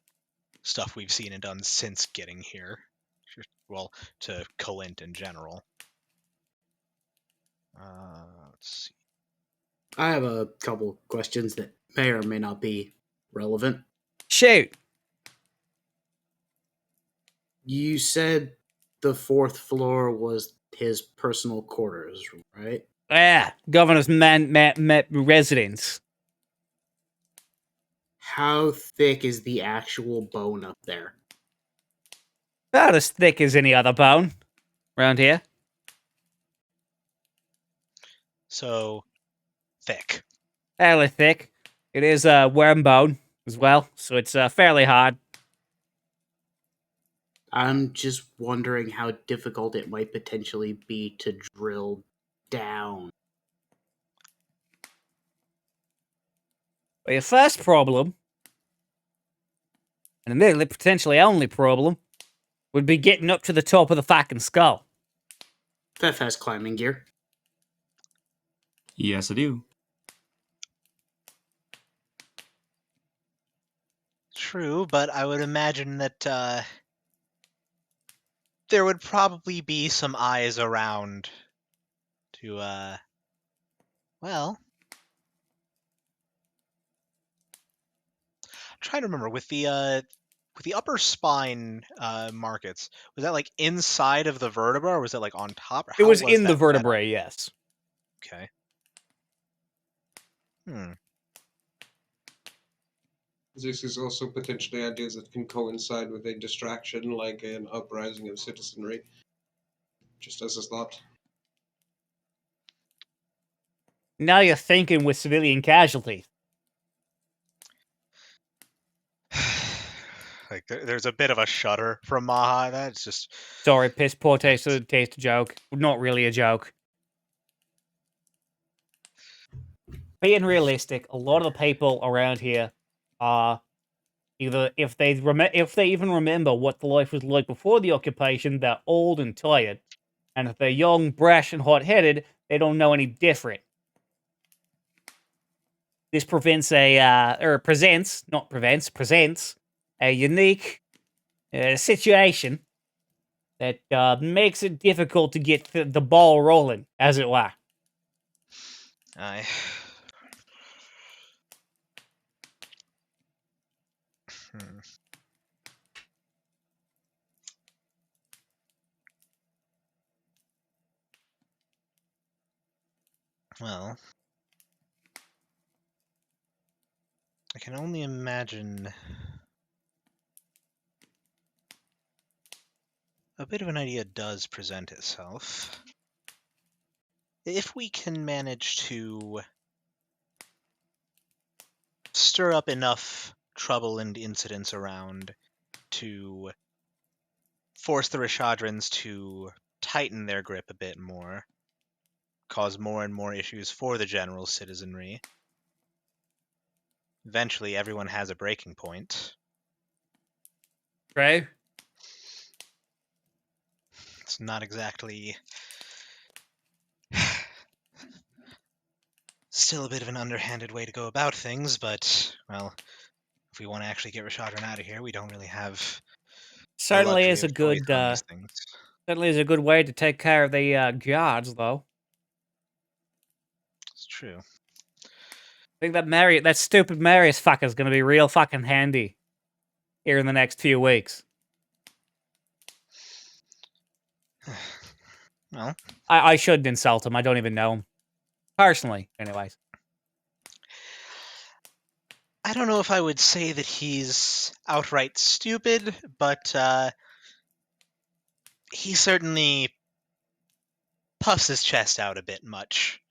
stuff we've seen and done since getting here. Well, to Colint in general. Let's see. I have a couple questions that may or may not be relevant. Shoot. You said the 4th floor was his personal quarters, right? Yeah, governor's residence. How thick is the actual bone up there? About as thick as any other bone around here. So thick. Fairly thick. It is a worm bone as well, so it's fairly hard. I'm just wondering how difficult it might potentially be to drill down. Well, your first problem, and admittedly potentially only problem, would be getting up to the top of the fucking skull. Fef has climbing gear. Yes, I do. True, but I would imagine that there would probably be some eyes around to, well... I'm trying to remember, with the upper spine markets, was that like inside of the vertebra, or was it like on top? Or It how was in the that set up? vertebrae, yes. Okay. This is also potentially ideas that can coincide with a distraction, like an uprising of citizenry. Just as a thought. Now you're thinking with civilian casualties. Like there's a bit of a shudder from Maha. That's just Sorry, piss poor taste joke. Not really a joke. Being realistic, a lot of the people around here are either, if they even remember what the life was like before the occupation, they're old and tired, and if they're young, brash, and hot-headed, they don't know any different. This presents a unique situation that makes it difficult to get the ball rolling, as it were. I. Well, I can only imagine a bit of an idea does present itself. If we can manage to stir up enough trouble and incidents around to force the Rishadrans to tighten their grip a bit more, cause more and more issues for the general citizenry. Eventually, everyone has a breaking point. True. It's not exactly... Still a bit of an underhanded way to go about things, but, well, if we want to actually get Rishadran out of here, we don't really have the Certainly luxury is a of choice good on these things. certainly is a good way to take care of the guards, though. It's true. I think that stupid Marius fucker's gonna be real fucking handy here in the next few weeks. Well, I shouldn't insult him. I don't even know him. Personally, anyways. I don't know if I would say that he's outright stupid, but he certainly puffs his chest out a bit much.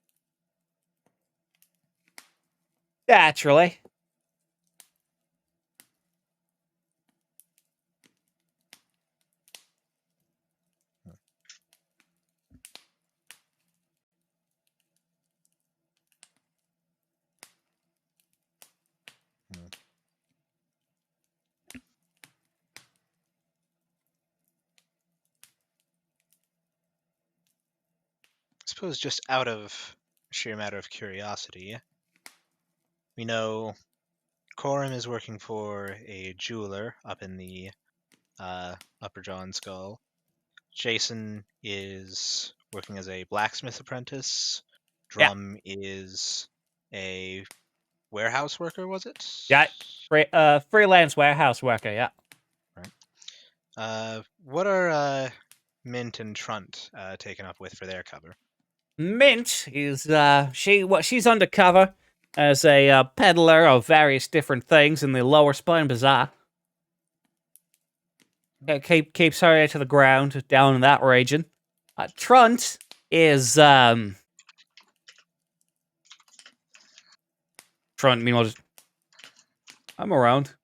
Naturally. I suppose just out of sheer matter of curiosity, we know Corum is working for a jeweler up in the Upper Jaw and Skull. Jason is working as a blacksmith apprentice. Yeah. Drum is a warehouse worker, was it? Yeah, freelance warehouse worker. Yeah. What are Mint and Trunt taken up with for their cover? Mint is she's undercover as a peddler of various different things in the Lower Spine Bazaar. Keeps her ear to the ground down in that region. Trunt is Trunt. Meanwhile, just I'm around.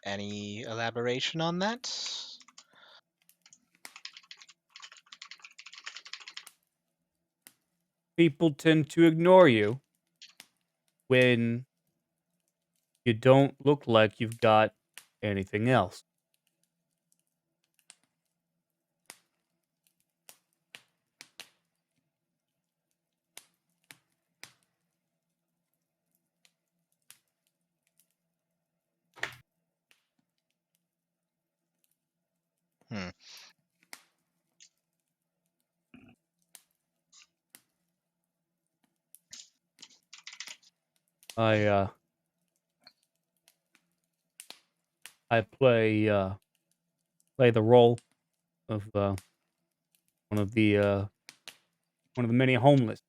Any elaboration on that? People tend to ignore you when you don't look like you've got anything else. Hmm. I play the role of one of the many homeless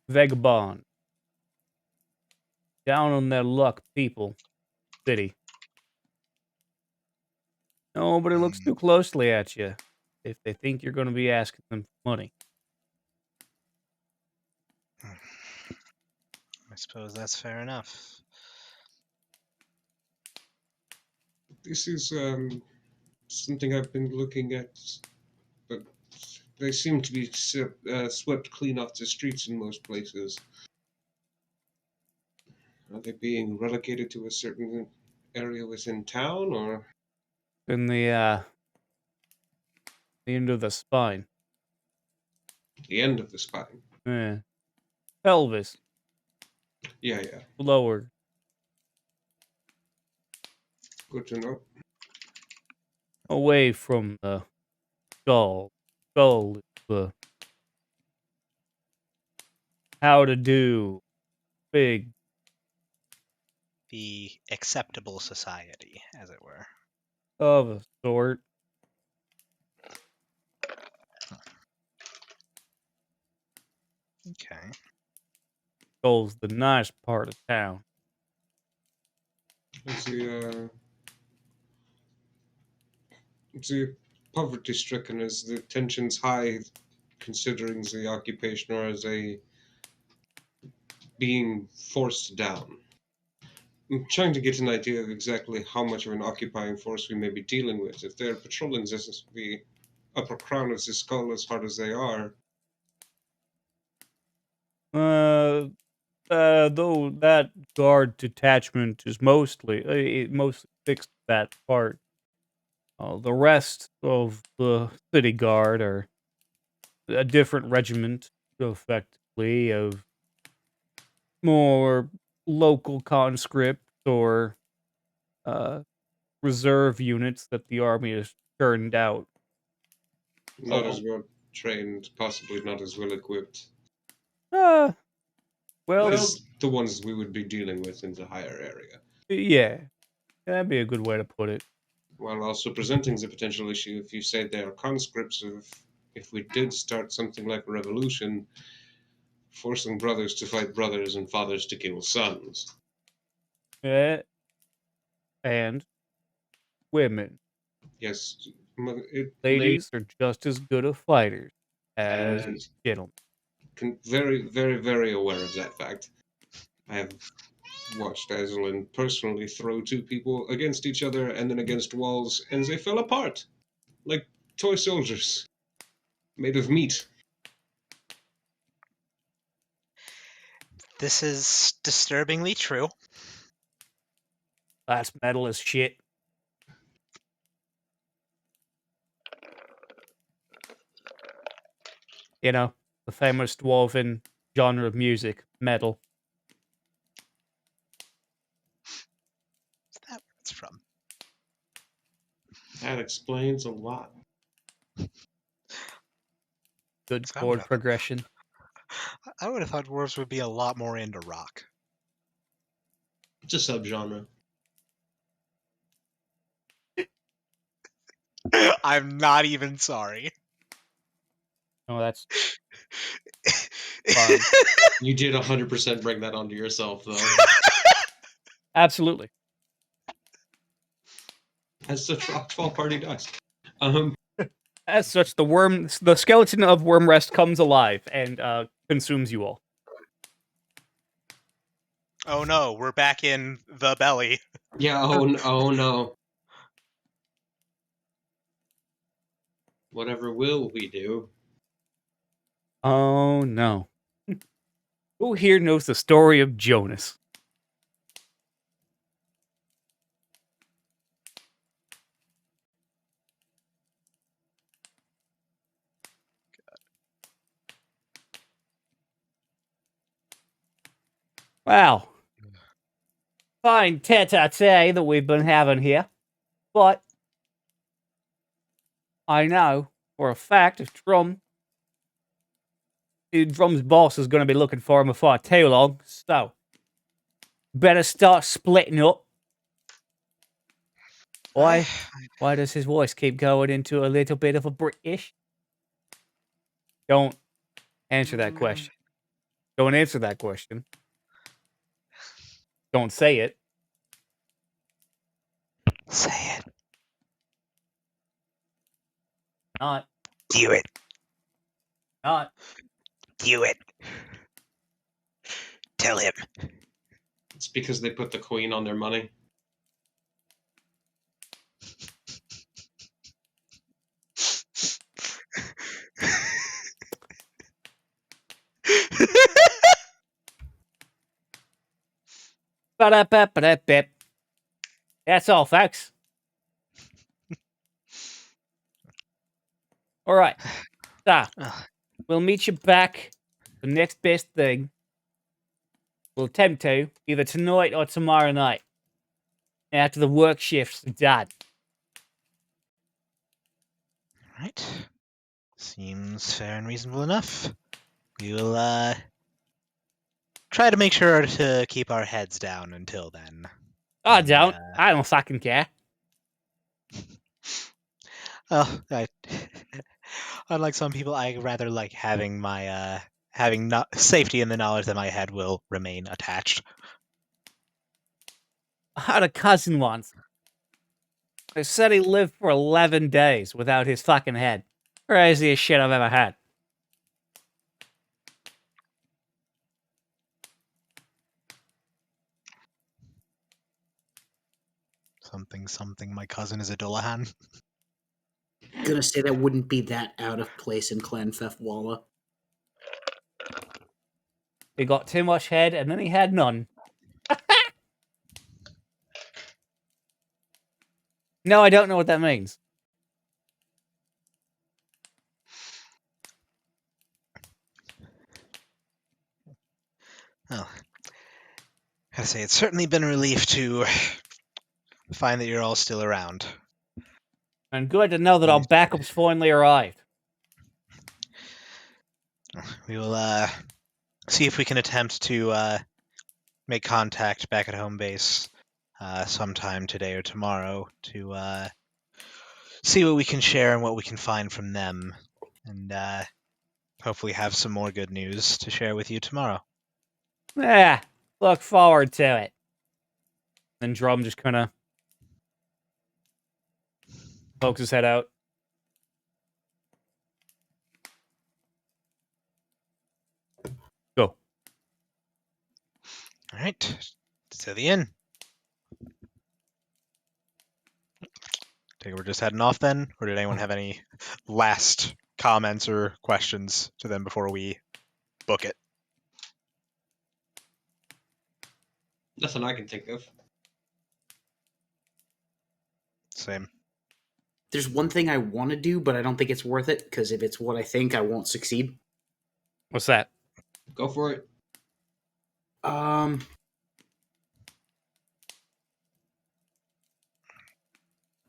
vagabond down on their luck people city. Nobody looks too closely at you if they think you're going to be asking them for money. I suppose that's fair enough. This is something I've been looking at, but they seem to be swept clean off the streets in most places. Are they being relegated to a certain area within town, or In the end of the spine. the end of the spine? Pelvis. Yeah, yeah. Lower. Good to know. Away from the skull. Skull is the how to do big. The acceptable society, as it were. Of a sort. Okay. Skull's the nice part of town. The poverty stricken, as the tensions high, considering the occupation, or as a being forced down? I'm trying to get an idea of exactly how much of an occupying force we may be dealing with. If they're patrolling the upper crown of the skull as hard as they are, Though that guard detachment is mostly it mostly fixed that part. The rest of the city guard are a different regiment, effectively, of more local conscripts or reserve units that the army has turned out. not as well trained, possibly not as well equipped Uh, well, as the ones we would be dealing with in the higher area, yeah, that'd be a good way to put it. while also presenting the potential issue if you say they are conscripts of, if we did start something like a revolution, forcing brothers to fight brothers and fathers to kill sons. Yeah, and women. Yes, Ladies are just as good of fighters as and gentlemen. very, very, very aware of that fact. I have watched Aslan personally throw two people against each other and then against walls, and they fell apart like toy soldiers made of meat. This is disturbingly true. That's metal as shit. You know, the famous dwarven genre of music, metal. explains a lot. Good So chord progression. I would have thought dwarves would be a lot more into rock. It's a subgenre. I'm not even sorry. Oh, that's fine. You did 100% bring that onto yourself, though. Absolutely. As such, Rockfall Party does. As such, the skeleton of Wormrest comes alive and consumes you all. Oh no, we're back in the belly. Yeah, oh no. Whatever will we do? Oh no. Who here knows the story of Jonas? Wow. Fine tete-a-tete that we've been having here. But I know for a fact if Drum's boss is going to be looking for him before too long, so better start splitting up. Why does his voice keep going into a little bit of a British? Don't answer that question. Don't answer that question. Don't say it. Say it. Not. Do it. Not. Do it. Tell him. It's because they put the queen on their money. Ba-da-ba-ba-da-bip. That's all, folks. All right. So, we'll meet you back. The next best thing. We'll attempt to either tonight or tomorrow night. After the work shift's done. Right. Seems fair and reasonable enough. We will try to make sure to keep our heads down until then. I And, don't. I don't fucking care. Oh, unlike some people, I rather like having my having safety in the knowledge that my head will remain attached. I had a cousin once. They said he lived for 11 days without his fucking head. Craziest shit I've ever had. Something. My cousin is a Dullahan. Gonna say that wouldn't be that out of place in Clan Fefwalla. He got too much head and then he had none. No, I don't know what that means. Well, gotta say, it's certainly been a relief to find that you're all still around. And good to know that our backups finally arrived. We will see if we can attempt to make contact back at home base sometime today or tomorrow to see what we can share and what we can find from them, and hopefully have some more good news to share with you tomorrow. Yeah, look forward to it. And Drum just kind of pokes his head out. Go. All right, to the inn. Take it we're just heading off then, or did anyone have any last comments or questions to them before we book it? Nothing I can think of. Same. There's one thing I want to do, but I don't think it's worth it, because if it's what I think, I won't succeed. What's that? Go for it.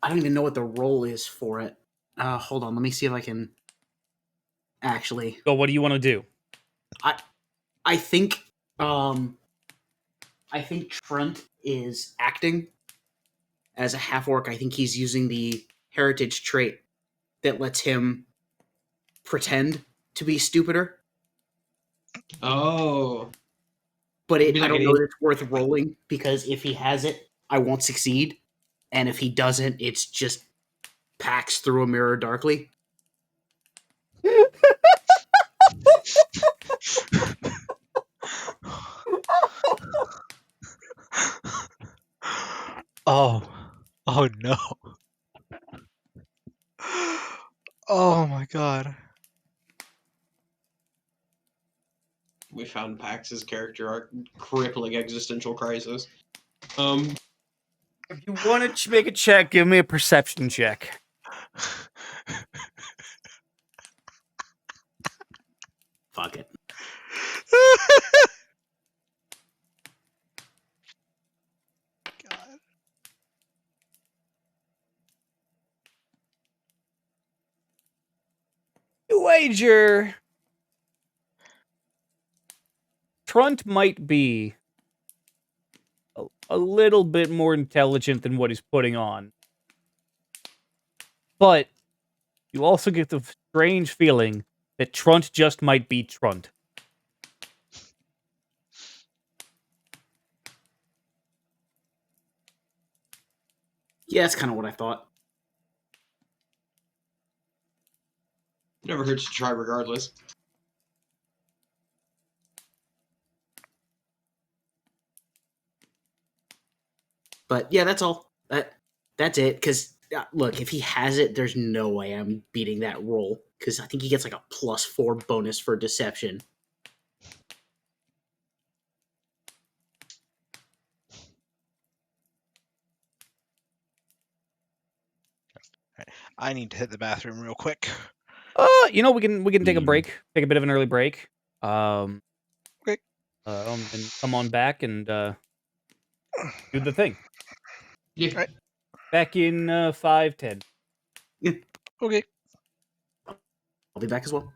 I don't even know what the roll is for it. Hold on, let me see if I can actually. So what do you want to do? I think I think Trent is acting as a half orc. I think he's using the heritage trait that lets him pretend to be stupider. Oh, But It'd be I like don't an know that it's worth rolling because if he has it, I won't succeed, and if he doesn't, it's just Pax through a mirror darkly. Oh. Oh no. Oh my god. we found Pax's character arc crippling existential crisis. If you want to make a check, give me a perception check. Fuck it. God. You wager Trunt might be a little bit more intelligent than what he's putting on. But you also get the strange feeling that Trunt just might be Trunt. Yeah, that's kind of what I thought. Never hurts to try regardless. But yeah, that's all. That's it. Because look, if he has it, there's no way I'm beating that roll. Because I think he gets like a +4 bonus for deception. I need to hit the bathroom real quick. We can take a Mhm. break, take a bit of an early break. Okay. And come on back and do the thing. Yeah. Right. Back in 5-10. Okay. I'll be back as well.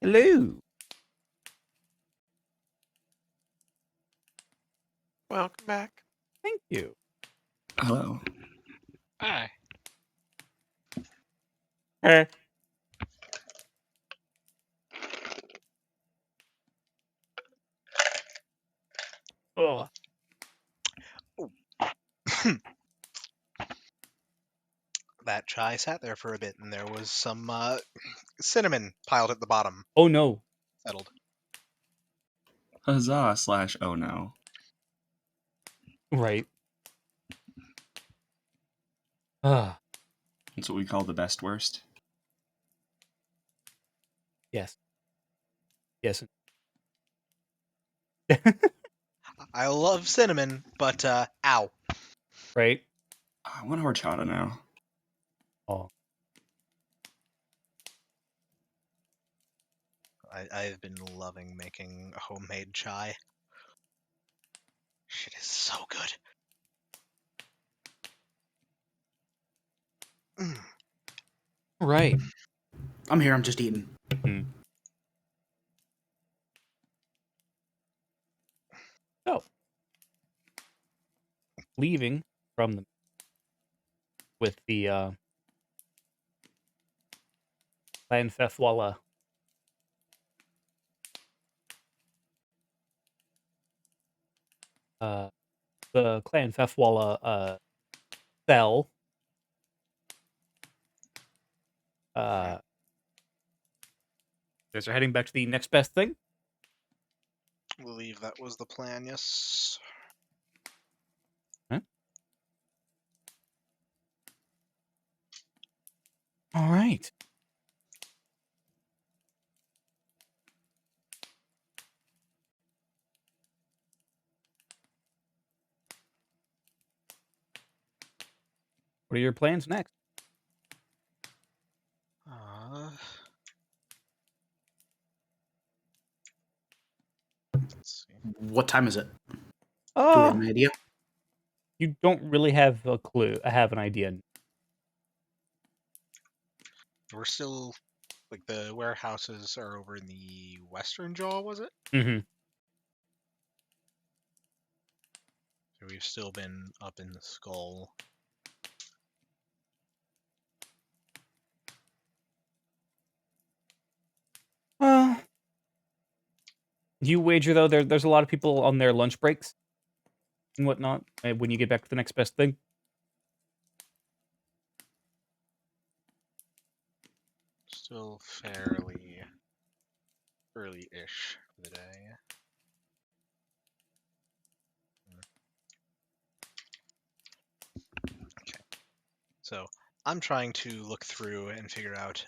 Hello. Welcome back. Thank you. Hello. Hi. Hey. Oh, That chai sat there for a bit, and there was some cinnamon piled at the bottom. oh no. Settled. Huzzah / oh no. Right. Ah, That's what we call the best worst. yes. Yes. I love cinnamon, but ow. Right. I want horchata now. Oh, I've been loving making homemade chai. Shit is so good. Mm. right. I'm here. I'm just eating. So, leaving from the with the Clan Fefwala. The Clan Fefwala cell. You guys are heading back to the next best thing. I believe that was the plan, yes. All right. What are your plans next? Let's see. What time is it? Do we have an idea? You don't really have a clue. I have an idea. We're still like the warehouses are over in the western jaw, was it? Mm-hmm. So we've still been up in the skull. You wager though there's a lot of people on their lunch breaks and whatnot when you get back to the next best thing. Still fairly early-ish for the day. Okay. So I'm trying to look through and figure out.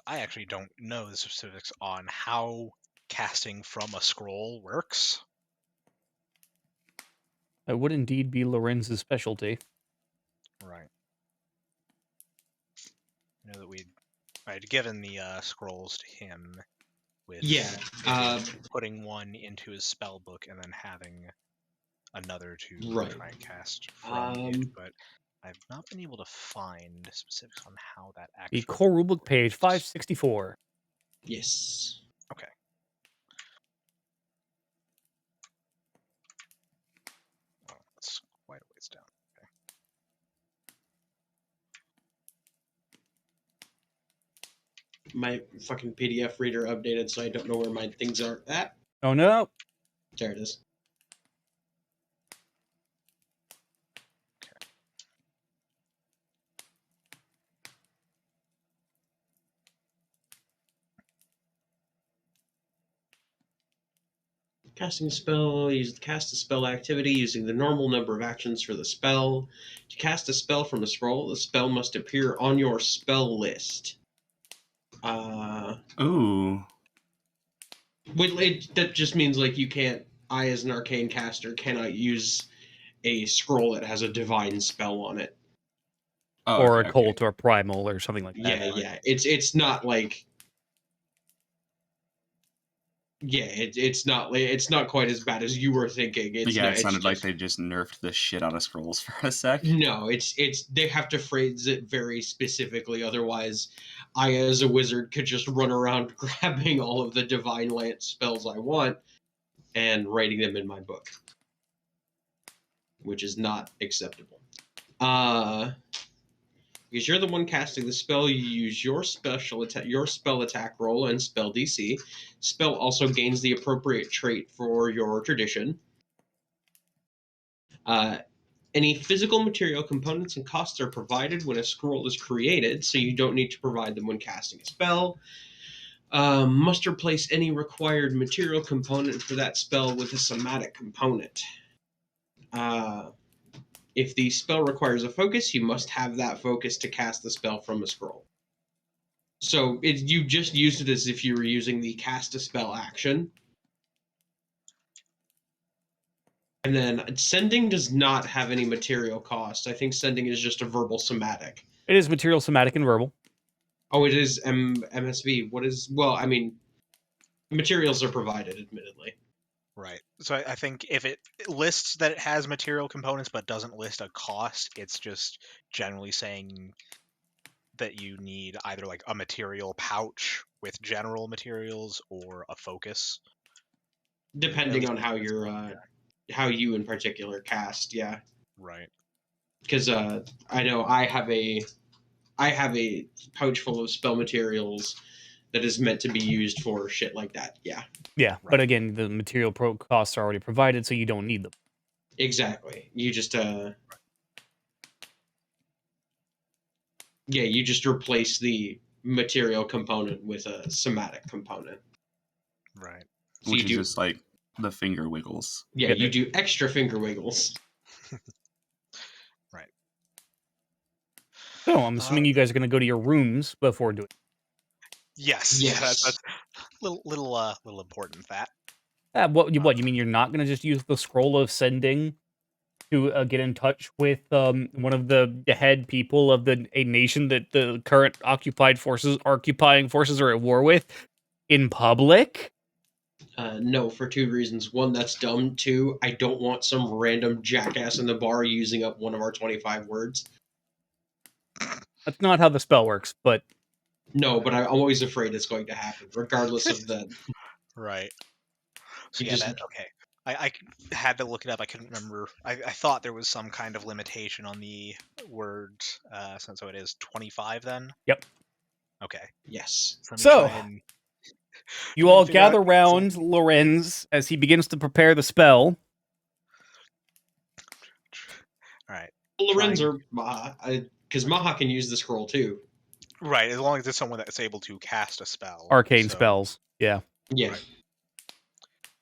I actually don't know the specifics on how casting from a scroll works. That would indeed be Lorenz's specialty. Right. I know that I'd given the scrolls to him with putting one into his spell book and then having another to Right. try and cast from it, but I've not been able to find specifics on how that actually The core rulebook page works. 564. Yes. Okay. Oh, that's quite a ways down. Okay. My fucking PDF reader updated, so I don't know where my things are at. Oh no. There it is. Casting a spell, cast a spell activity using the normal number of actions for the spell. To cast a spell from a scroll, the spell must appear on your spell list. Ooh. That just means like you can't. I, as an arcane caster, cannot use a scroll that has a divine spell on it. Oh, Or okay, a cult or a primal or something like that. Yeah, yeah. It's not like. Yeah, it's not quite as bad as you were thinking. It's yeah, not, it it's sounded like just- they just nerfed the shit out of scrolls for a sec. No, it's they have to phrase it very specifically. Otherwise, I, as a wizard, could just run around grabbing all of the Divine Lance spells I want and writing them in my book, which is not acceptable. Because you're the one casting the spell, you use your your spell attack roll and spell DC. Spell also gains the appropriate trait for your tradition. Any physical material components and costs are provided when a scroll is created, so you don't need to provide them when casting a spell. Must replace any required material component for that spell with a somatic component. If the spell requires a focus, you must have that focus to cast the spell from a scroll. So you just used it as if you were using the cast a spell action. And then sending does not have any material cost. I think sending is just a verbal somatic. It is material, somatic, and verbal. Oh, it is MSV. What is... Well, I mean, materials are provided, admittedly. Right. So I think if it lists that it has material components but doesn't list a cost, it's just generally saying that you need either like a material pouch with general materials or a focus. Depending on how you're, how you in particular cast, yeah. Right. Because I know I have a pouch full of spell materials that is meant to be used for shit like that. Yeah. Yeah, Right. but again, the material costs are already provided, so you don't need them. Exactly. You just yeah, you just replace the material component with a somatic component. Right. So Which you is do, just like the finger wiggles. yeah, Yeah. you do extra finger wiggles. Right. So I'm assuming you guys are going to go to your rooms before doing. Yes. Yes. That's little important that. What you mean? You're not going to just use the scroll of sending to get in touch with one of the head people of a nation that the current occupying forces are at war with in public? No, for two reasons. One, that's dumb. Two, I don't want some random jackass in the bar using up one of our 25 words. That's not how the spell works, but No, but I'm always afraid it's going to happen, regardless of that. Right. So You yeah, just- okay. I had to look it up. I couldn't remember. I thought there was some kind of limitation on the word. So it is 25 then. Yep. Okay. Yes. So let me So, try and you try and all figure out gather round Lorenz as he begins to prepare the spell. All right. Lorenz Trying- or Maha, because Maha can use the scroll too. Right, as long as it's someone that's able to cast a spell. Arcane so- spells. Yeah. Yeah. Right.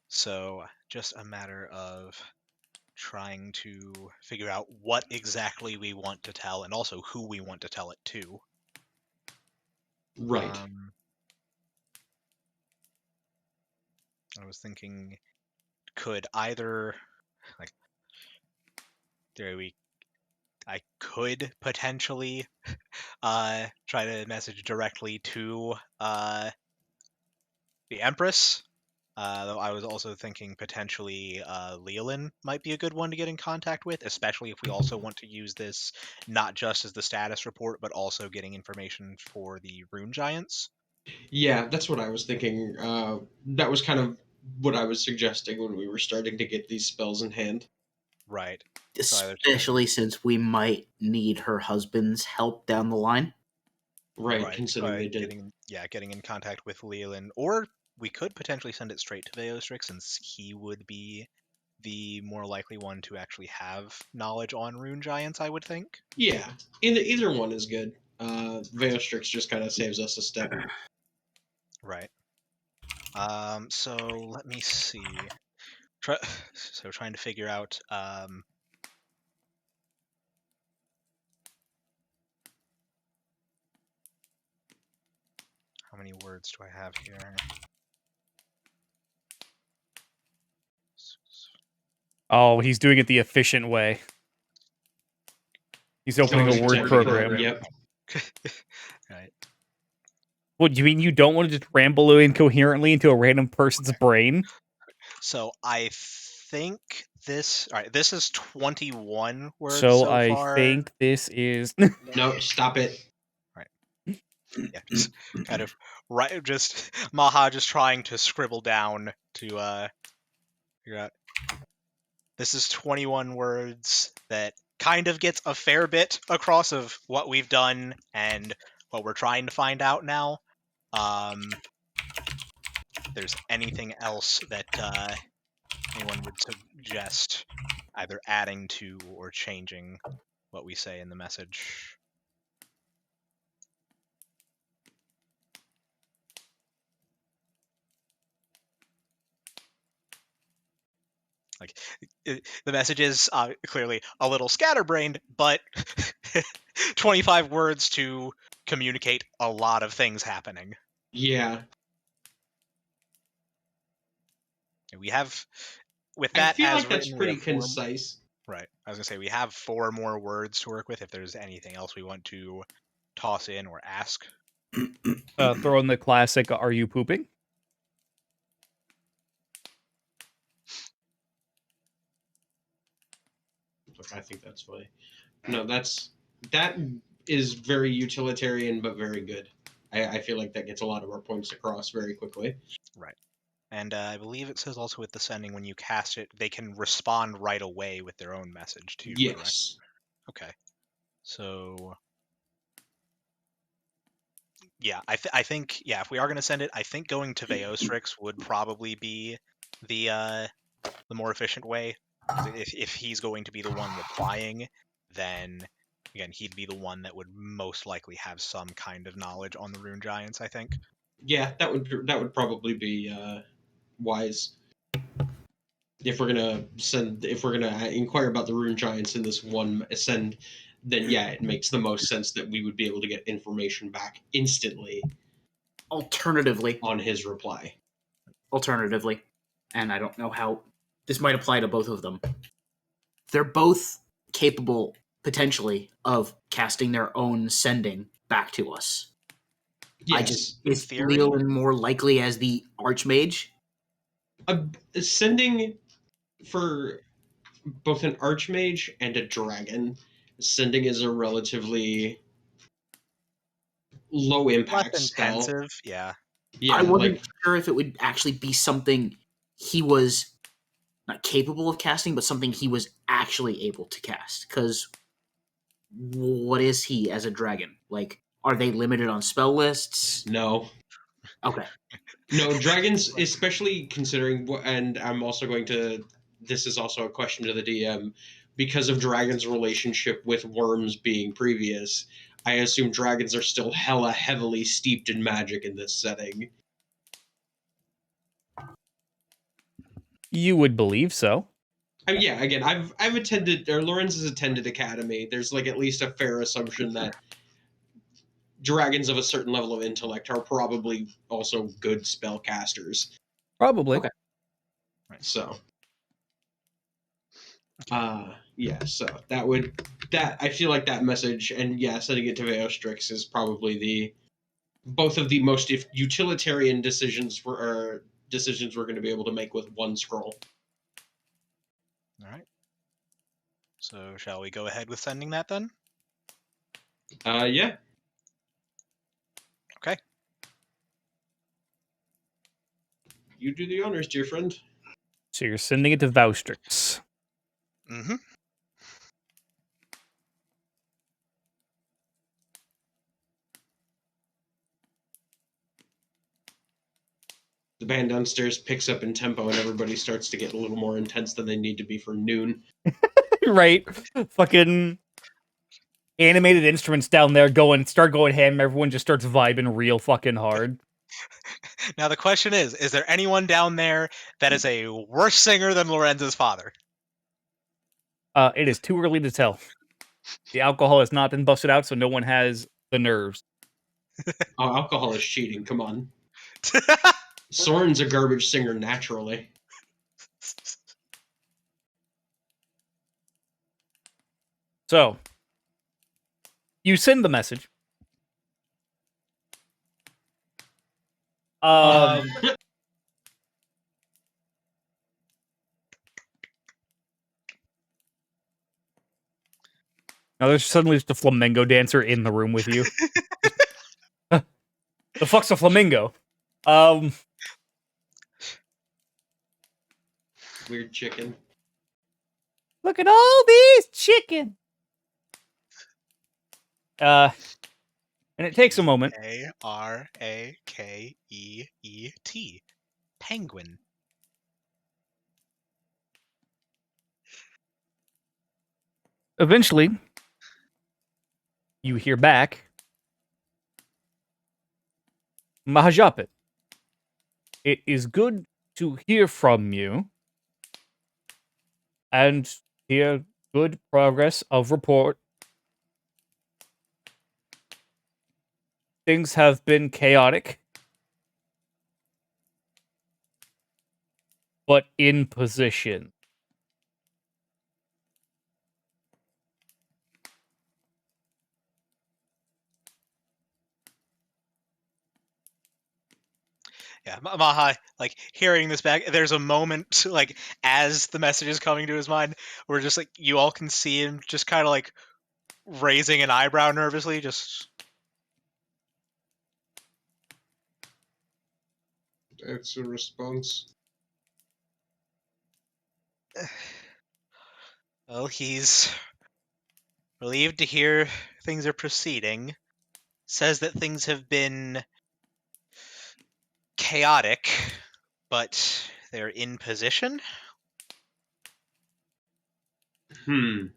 So just a matter of trying to figure out what exactly we want to tell and also who we want to tell it to. Right. I was thinking, could either like I could potentially try to message directly to the Empress. Though I was also thinking potentially Leolin might be a good one to get in contact with, especially if we also want to use this not just as the status report, but also getting information for the rune giants. Yeah, that's what I was thinking. That was kind of what I was suggesting when we were starting to get these spells in hand. Right. Especially since we might need her husband's help down the line. Right, considering they did. Getting in contact with Leolin, or we could potentially send it straight to Veostrix, since he would be the more likely one to actually have knowledge on rune giants, I would think. Yeah, either one is good. Veostrix just kind of saves us a step. Right. So let me see. Trying to figure out how many words do I have here? Oh, he's doing it the efficient way. He's opening a word program. Yep. Right. What, you mean you don't want to just ramble incoherently into a random person's brain? So I think this. All right, this is 21 words So so I far. think this is... No, stop it. Right. Yeah, just kind of right. Just Maha just trying to scribble down to figure out. This is 21 words that kind of gets a fair bit across of what we've done and what we're trying to find out now. If there's anything else that anyone would suggest either adding to or changing what we say in the message. Like, the message is clearly a little scatterbrained, but 25 words to communicate a lot of things happening. Yeah. We have, with I that feel as like that's written, we pretty have 4. concise. Right. I was gonna say we have 4 more words to work with. If there's anything else we want to toss in or ask. Throw in the classic, "Are you pooping?" Look, I think that's funny. No, that is very utilitarian, but very good. I feel like that gets a lot of our points across very quickly. Right. And I believe it says also with the sending, when you cast it, they can respond right away with their own message too, correct? Yes. Okay. So, yeah, I think, yeah, if we are going to send it, I think going to Veostrix would probably be the more efficient way. 'Cause if he's going to be the one replying, then again, he'd be the one that would most likely have some kind of knowledge on the rune giants, I think. Yeah, that would probably be wise. If we're gonna inquire about the rune giants in this one send, then yeah, it makes the most sense that we would be able to get information back instantly Alternatively, on his reply. and I don't know how this might apply to both of them. They're both capable, potentially, of casting their own sending back to us. Yes. Is Theory? Leland more likely as the Archmage? Sending for both an archmage and a dragon, sending is a relatively low impact Less spell. intensive, yeah. Yeah, I wasn't like sure if it would actually be something he was not capable of casting, but something he was actually able to cast. Because what is he as a dragon? Like, are they limited on spell lists? no. Okay. No, dragons, especially considering, and I'm also going to. This is also a question to the DM, because of dragons' relationship with worms being previous. I assume dragons are still hella heavily steeped in magic in this setting. You would believe so. I mean, yeah, again, I've attended, or Lorenz has attended academy. There's like at least a fair assumption that dragons of a certain level of intellect are probably also good spellcasters. Probably. Okay. So, yeah, so that I feel like that message, and yeah, sending it to Veostrix is probably both of the most utilitarian decisions we're going to be able to make with one scroll. All right. So shall we go ahead with sending that then? Yeah. Okay. You do the honors, dear friend. So you're sending it to Vaustrix. Mm-hmm. The band downstairs picks up in tempo, and everybody starts to get a little more intense than they need to be for noon. Right? Fucking animated instruments down there start going ham. Everyone just starts vibing real fucking hard. Now the question is there anyone down there that is a worse singer than Lorenz's father? It is too early to tell. The alcohol has not been busted out, so no one has the nerves. Oh, alcohol is cheating. Come on. Soren's a garbage singer naturally. So, you send the message. Um, Now there's suddenly just a flamenco dancer in the room with you. The fuck's a flamingo? Weird chicken. Look at all these chicken. And it takes a moment. Parakkeet. Penguin. Eventually, you hear back, Mahajapit. It is good to hear from you and hear good progress of report. Things have been chaotic, but in position. Yeah, Maha, like hearing this back, there's a moment, like as the message is coming to his mind, where just like you all can see him just kind of like raising an eyebrow nervously, just. That's a response. Well, he's relieved to hear things are proceeding. Says that things have been chaotic, but they're in position. That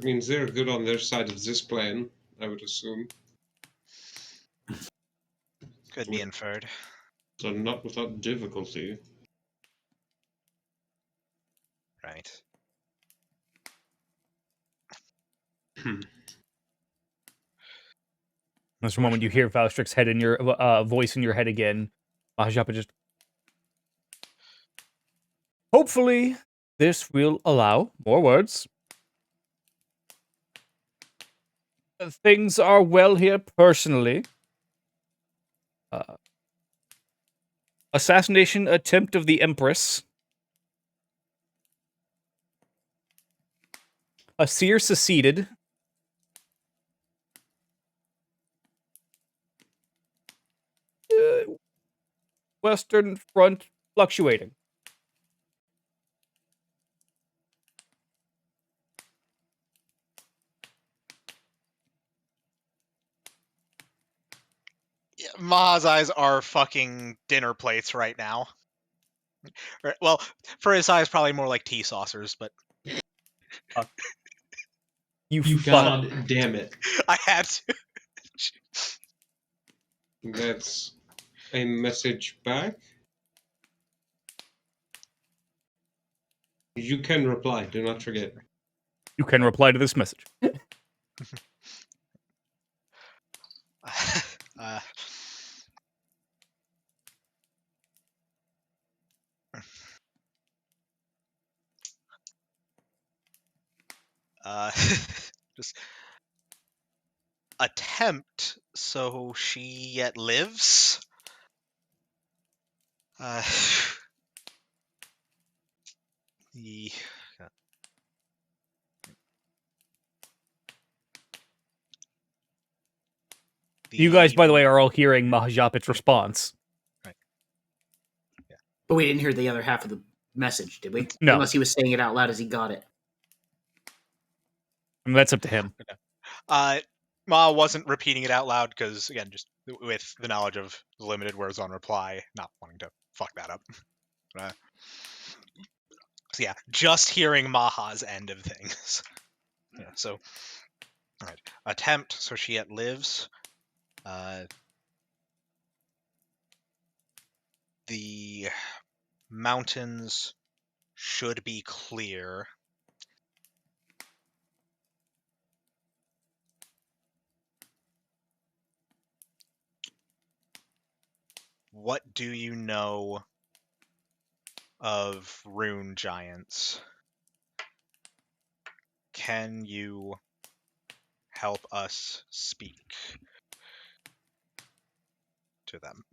means they're good on their side of this plan, I would assume. Could be inferred. So not without difficulty. Right. That's the moment you hear Valstric's head in your voice in your head again. Mahajapa just. Hopefully, this will allow more words. Things are well here personally. Assassination attempt of the Empress. A seer seceded. Western Front fluctuating. Yeah, Maha's eyes are fucking dinner plates right now. Well, for his eyes, probably more like tea saucers, but You God damn it. I had to. That's a message back. You can reply, do not forget. You can reply to this message. uh, just attempt so she yet lives. The You guys, by the way, are all hearing Mahajapit's response. But we didn't hear the other half of the message, did we? No. Unless he was saying it out loud as he got it. I mean, that's up to him. Ma wasn't repeating it out loud because, again, just with the knowledge of limited words on reply, not wanting to fuck that up. So yeah, just hearing Maha's end of things. Yeah, so, all right. Attempt so she yet lives. The mountains should be clear. What do you know of rune giants? Can you help us speak to them?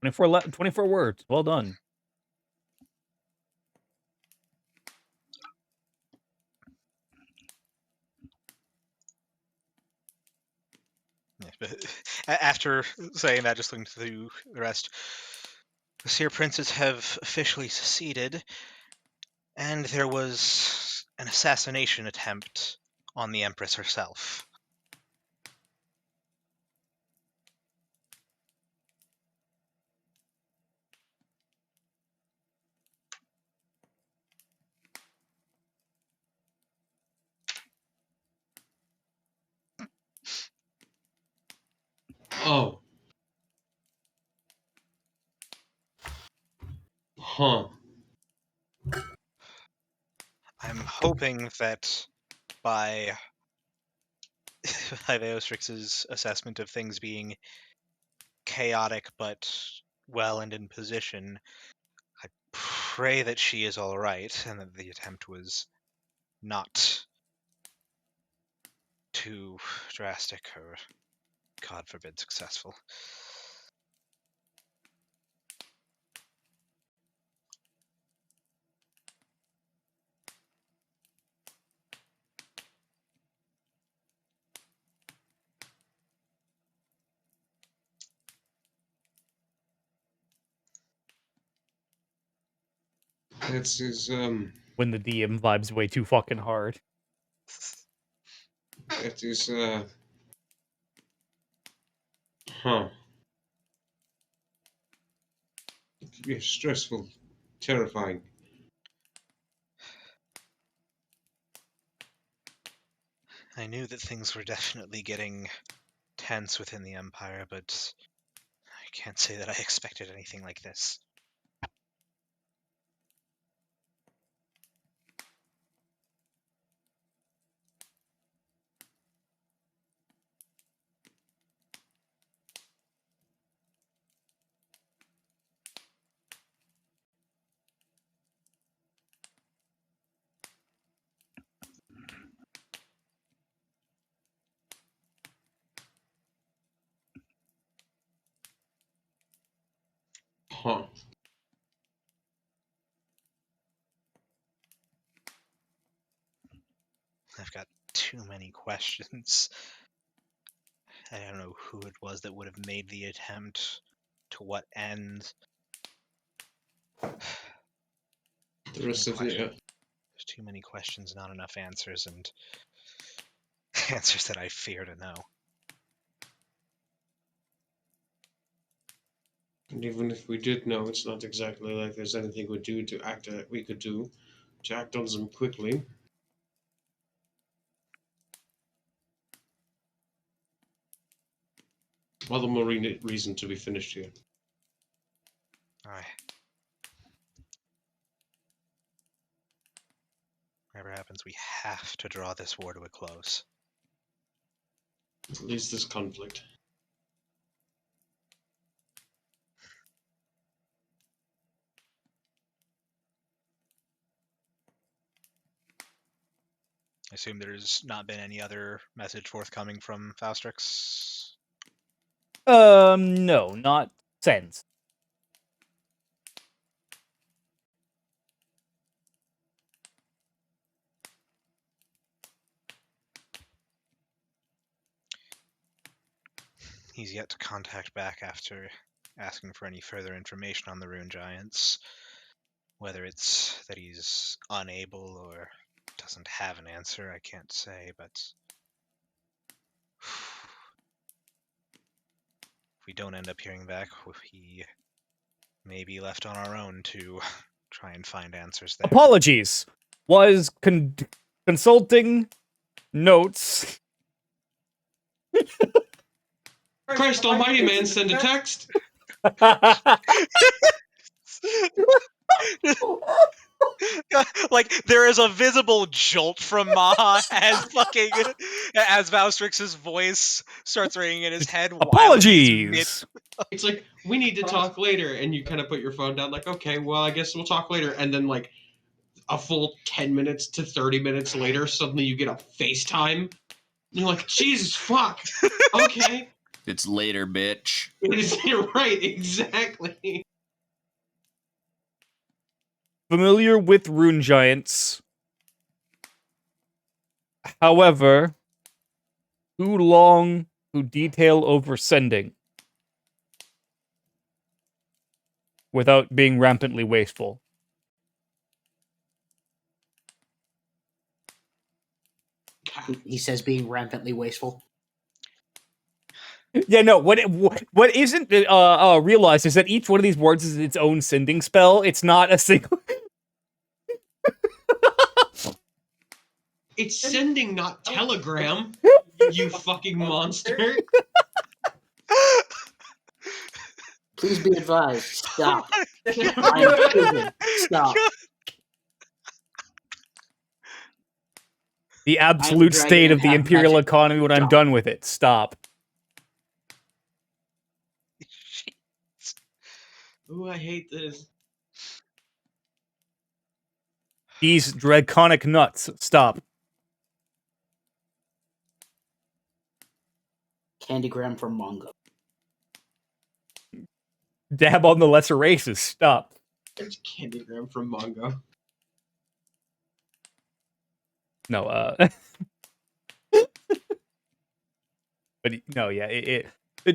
24 words. Well done. After saying that, just looking through the rest, the Seer Princes have officially seceded, and there was an assassination attempt on the Empress herself. Oh. Huh. I'm hoping that by Veostrix's assessment of things being chaotic but well and in position, I pray that she is all right and that the attempt was not too drastic or, God forbid, successful. That's his When the DM vibes way too fucking hard. that is Huh. yeah, stressful, terrifying. I knew that things were definitely getting tense within the Empire, but I can't say that I expected anything like this. Huh. I've got too many questions. I don't know who it was that would have made the attempt, to what end. The rest of the There's too many questions, not enough answers, and answers that I fear to know. and even if we did know, it's not exactly like there's anything we could do to act on them quickly. All the more reason to be finished here. Aye. Whatever happens, we have to draw this war to a close. At least this conflict. I assume there's not been any other message forthcoming from Faustrix. No, not since. He's yet to contact back after asking for any further information on the Rune Giants. Whether it's that he's unable or doesn't have an answer, I can't say, but if we don't end up hearing back, we may be left on our own to try and find answers there. Apologies. Was consulting notes. Christ almighty, man, send a text. Like, there is a visible jolt from Maha as Vaustrix's voice starts ringing in his head while he's mid. Apologies. It's like, we need to talk later, and you kind of put your phone down, like, okay, well, I guess we'll talk later, and then like a full 10 minutes to 30 minutes later, suddenly you get a FaceTime, and you're like, Jesus fuck, okay. It's later, bitch. You're right, exactly. Familiar with Rune Giants. However, too long who detail over sending without being rampantly wasteful. He says being rampantly wasteful. Yeah, no. What isn't realized is that each one of these words is its own sending spell. It's not a single. It's sending, not telegram. You fucking monster. Please be advised. Stop. God. I'm kidding. Stop. The absolute dragon state and of the have imperial magic. economy when I'm Stop. done with it. Stop. Ooh, I hate this. These draconic nuts. Stop. Candygram from Mongo. Dab on the lesser races. Stop. There's Candygram from Mongo. No, but no, yeah,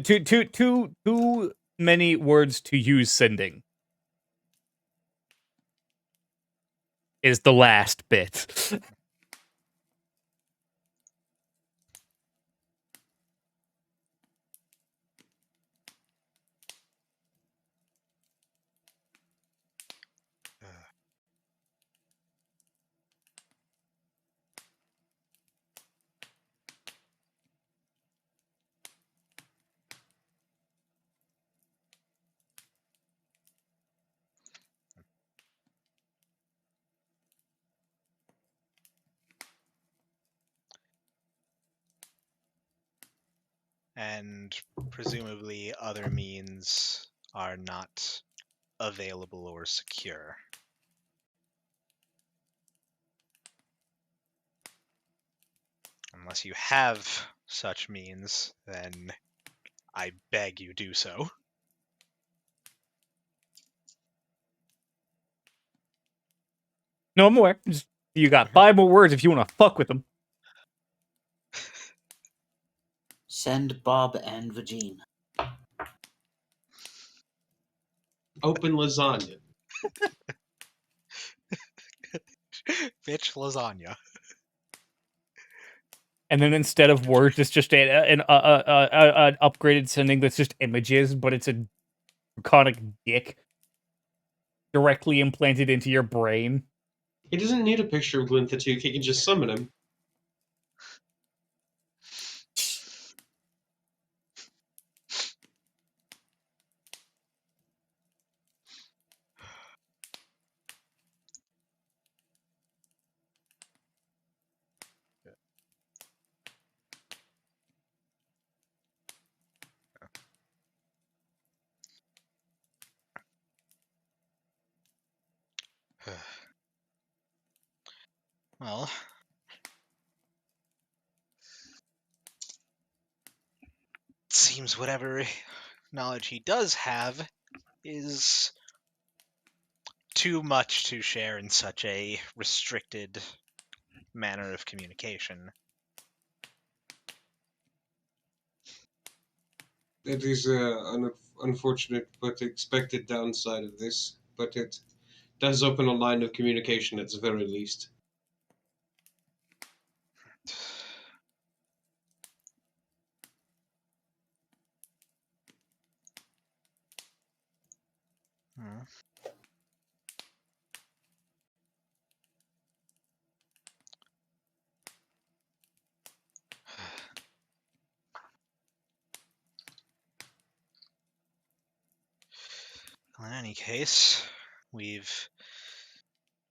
too many words to use sending is the last bit. And presumably other means are not available or secure. Unless you have such means, then I beg you do so. No, I'm aware. You got 5 more words if you want to fuck with them. Send Bob and Vagine. Open lasagna. Bitch lasagna. And then instead of words, it's just an upgraded sending that's just images, but it's a draconic dick directly implanted into your brain. He doesn't need a picture of Glinthatook, he can just summon him. Well, it seems whatever knowledge he does have is too much to share in such a restricted manner of communication. That is an unfortunate but expected downside of this, but it does open a line of communication at the very least. Hmm. Well, in any case, we've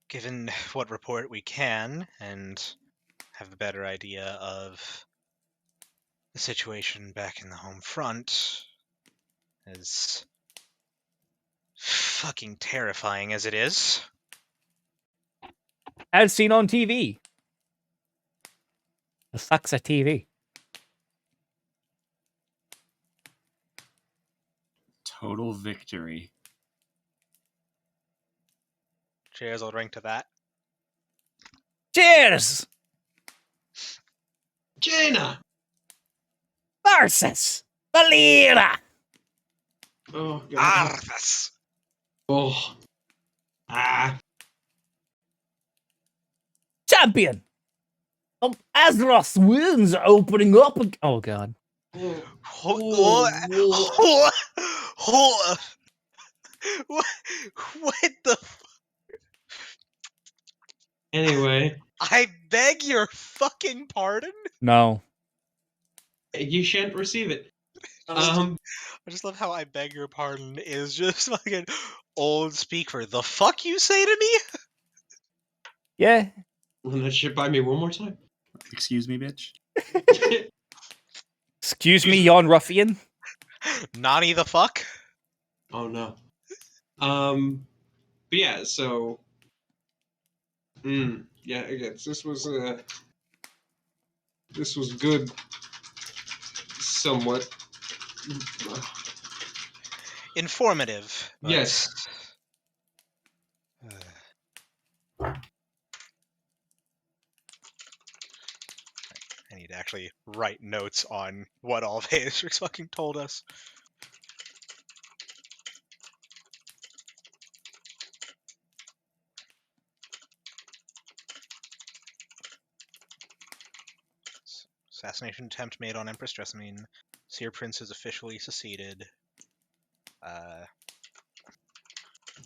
given what report we can and have a better idea of the situation back in the home front, as fucking terrifying as it is. As seen on TV. The sucks at TV. Total victory. Cheers, I'll drink to that. Cheers! Jaina! Arsus! Valera! Oh god. Arthas! Oh. Ah. Champion! Azeroth's winds are opening up. Oh god. Oh. What the? Anyway, I beg your fucking pardon. No. you shan't receive it. I just love how I beg your pardon is just fucking old speak for the fuck you say to me. Yeah. Run that shit by me one more time. Excuse me, bitch. Excuse me, yon ruffian. Nani the fuck? Oh no. But yeah, so yeah, I guess this was good somewhat. Informative. But... Yes. I need to actually write notes on what all Vaestrix fucking told us. Assassination attempt made on Empress Jessamine. Seer Prince has officially seceded.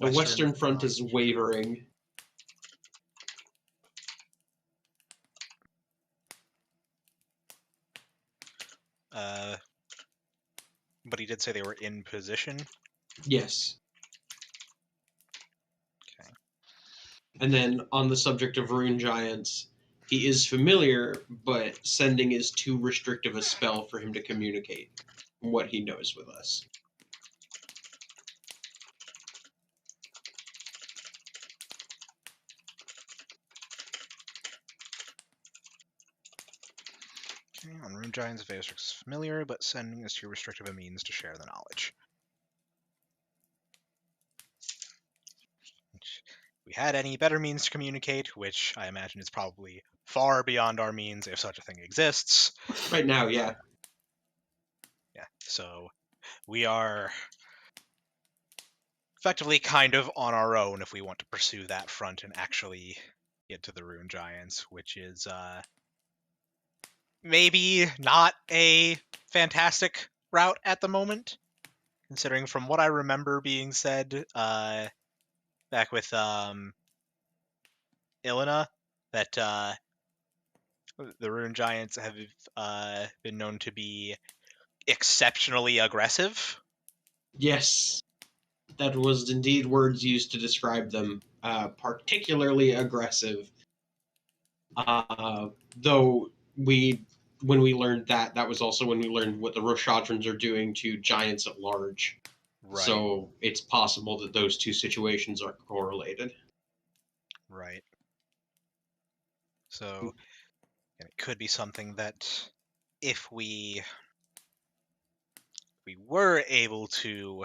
The Western Front is wavering. But he did say they were in position. Yes. Okay. And then on the subject of rune giants, he is familiar, but sending is too restrictive a spell for him to communicate what he knows with us. Okay, on Rune Giants, Vaestrix is familiar, but sending is too restrictive a means to share the knowledge. If we had any better means to communicate, which I imagine is probably far beyond our means if such a thing exists. Right now, yeah. Yeah, so we are effectively kind of on our own if we want to pursue that front and actually get to the Rune Giants, which is maybe not a fantastic route at the moment, considering from what I remember being said back with Ilina, that the Rune Giants have been known to be exceptionally aggressive. Yes. That was indeed words used to describe them. Particularly aggressive. Though when we learned that, that was also when we learned what the Roshadrans are doing to giants at large. Right. So it's possible that those two situations are correlated. Right. So it could be something that if we were able to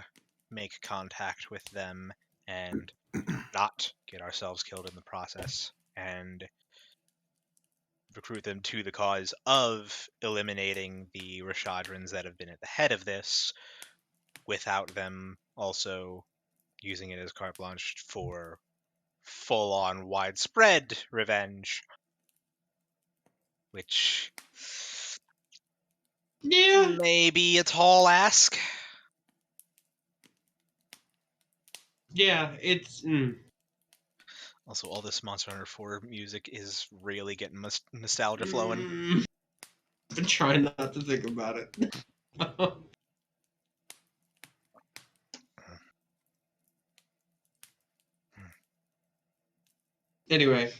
make contact with them and not get ourselves killed in the process and recruit them to the cause of eliminating the Rashadrans that have been at the head of this without them also using it as carte blanche for full-on widespread revenge, which maybe a tall ask. Yeah, it's. Also, all this Monster Hunter 4 music is really getting nostalgia flowing. I've been trying not to think about it. Anyway,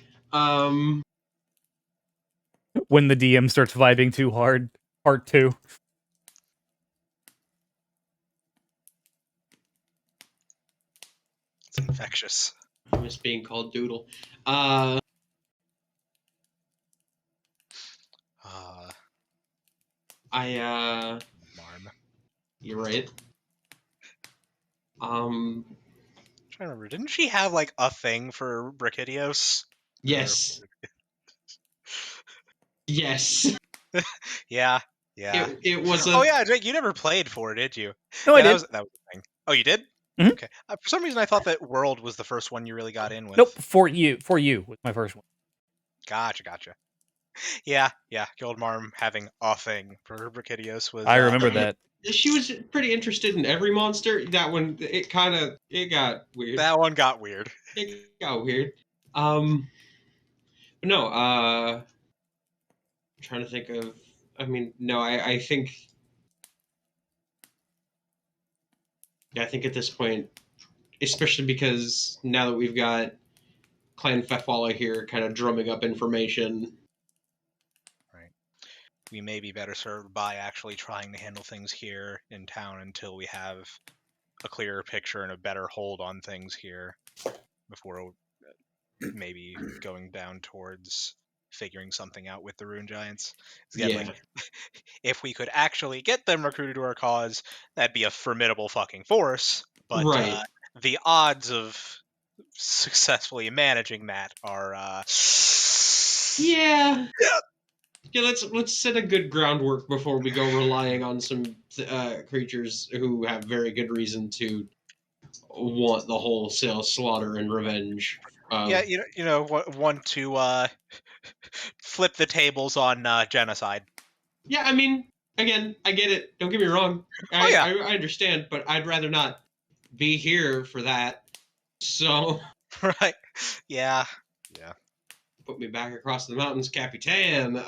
When the DM starts vibing too hard, part 2. It's infectious. I miss being called Doodle. Marm. You're right. I'm trying to remember. Didn't she have like a thing for Brachydios? Yes. Yes. Yeah. Yeah. It was a Oh yeah, Jake, you never played 4, did you? No, I Yeah, did. that was the thing. Oh, you did? Mhm. Okay. For some reason, I thought that World was the first one you really got in with. Nope. For you was my first one. Gotcha. Yeah. Guild Marm having a thing for Brachydios was. I remember that. she was pretty interested in every monster. That one, it got weird. That one got weird. It got weird. No, I'm trying to think of. I mean, no, I think. Yeah, I think at this point, especially because now that we've got Clan Fefwalla here kind of drumming up information. Right. We may be better served by actually trying to handle things here in town until we have a clearer picture and a better hold on things here before maybe going down towards figuring something out with the Rune Giants. Again, Yeah. like, if we could actually get them recruited to our cause, that'd be a formidable fucking force. But Right. the odds of successfully managing that are Yeah. Yeah, let's set a good groundwork before we go relying on some creatures who have very good reason to want the wholesale slaughter and revenge. yeah, want to flip the tables on genocide. Yeah, I mean, again, I get it. Don't get me wrong. Oh yeah, I understand, but I'd rather not be here for that. So right. Yeah. put me back across the mountains, Capitan.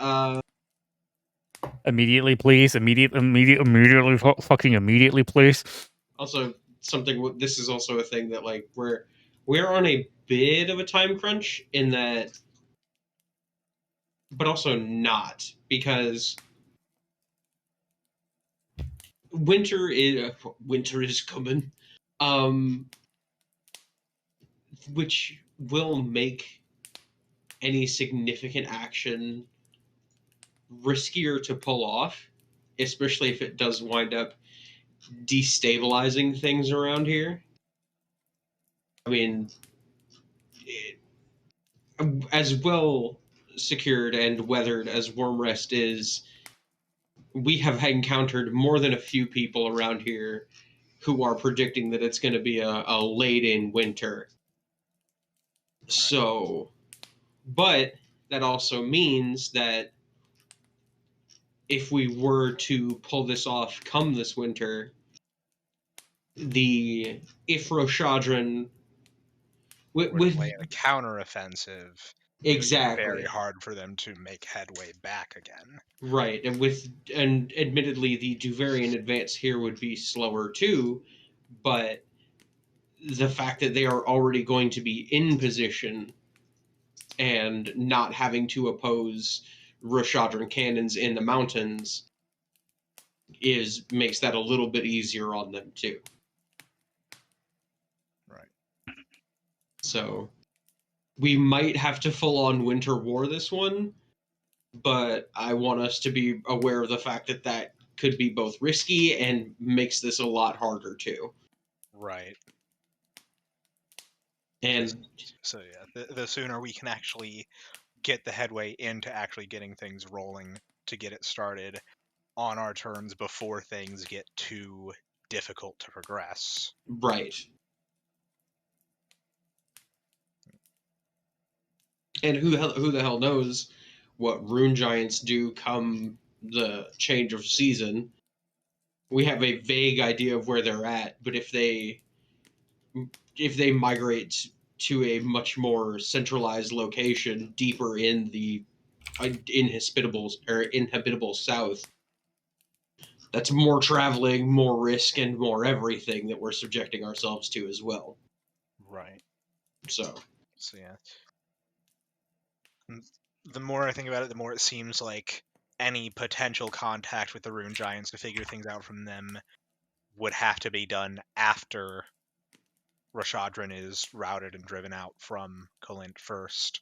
Immediately, please. Immediately, fucking immediately, please. Also, something. This is also a thing that like we're on a bit of a time crunch in that, but also not because winter is coming, which will make any significant action riskier to pull off, especially if it does wind up destabilizing things around here. I mean, as well secured and weathered as Wormrest is, we have encountered more than a few people around here who are predicting that it's going to be a late in winter. So, but that also means that if we were to pull this off come this winter, if Roshadran with Way a counteroffensive, it would be very exactly hard for them to make headway back again. right, and admittedly the Duvarian advance here would be slower too, but the fact that they are already going to be in position and not having to oppose Roshadran cannons in the mountains makes that a little bit easier on them too. Right. So we might have to full on winter war this one, but I want us to be aware of the fact that that could be both risky and makes this a lot harder too. Right. And so yeah, the sooner we can actually get the headway into actually getting things rolling to get it started on our terms before things get too difficult to progress. right. And who the hell knows what rune giants do come the change of season? We have a vague idea of where they're at, but if they migrate to a much more centralized location deeper in the inhabitable south, that's more traveling, more risk, and more everything that we're subjecting ourselves to as well. Right. So yeah. The more I think about it, the more it seems like any potential contact with the Rune Giants to figure things out from them would have to be done after Roshadran is routed and driven out from Kalint first.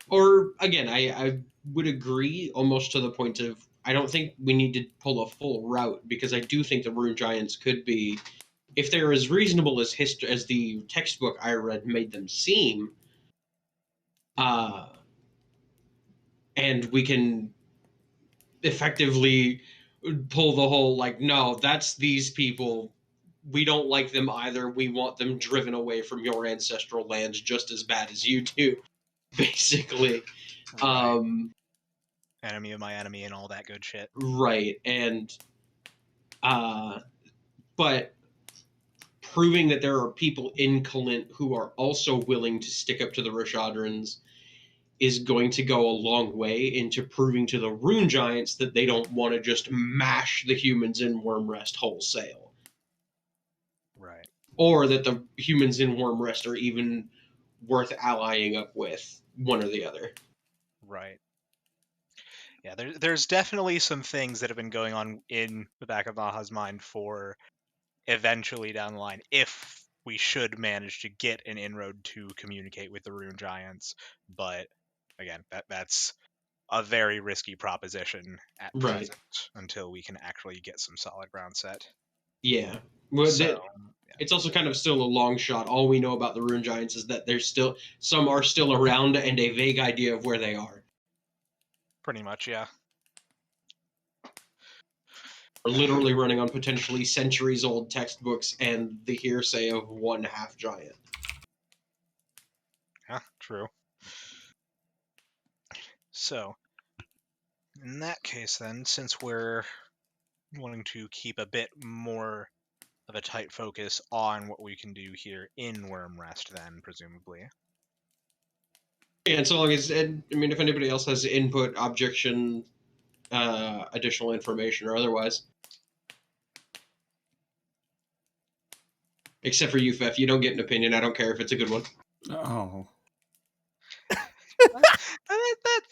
or again, I would agree almost to the point of I don't think we need to pull a full route because I do think the Rune Giants could be, if they're as reasonable as the textbook I read made them seem, and we can effectively pull the whole, like, no, that's these people. We don't like them either. We want them driven away from your ancestral lands just as bad as you do, basically. Right. Enemy of my enemy and all that good shit. Right. And, but proving that there are people in Kalint who are also willing to stick up to the Rashadrans is going to go a long way into proving to the Rune Giants that they don't want to just mash the humans in Wormrest wholesale. Right. Or that the humans in Wormrest are even worth allying up with, one or the other. Right. Yeah, there's definitely some things that have been going on in the back of Maha's mind for eventually down the line, if we should manage to get an inroad to communicate with the Rune Giants. But again, that's a very risky proposition at Right. present until we can actually get some solid ground set. Yeah. Well, So, it's also kind of still a long shot. All we know about the Rune Giants is that there's still some are still around and a vague idea of where they are. pretty much, yeah. We're literally running on potentially centuries old textbooks and the hearsay of one half giant. Yeah, true. So, in that case then, since we're wanting to keep a bit more of a tight focus on what we can do here in Wormrest then, presumably. And so long as, I mean, if anybody else has input, objection, additional information, or otherwise. Except for you, Fef. You don't get an opinion. I don't care if it's a good one. Oh.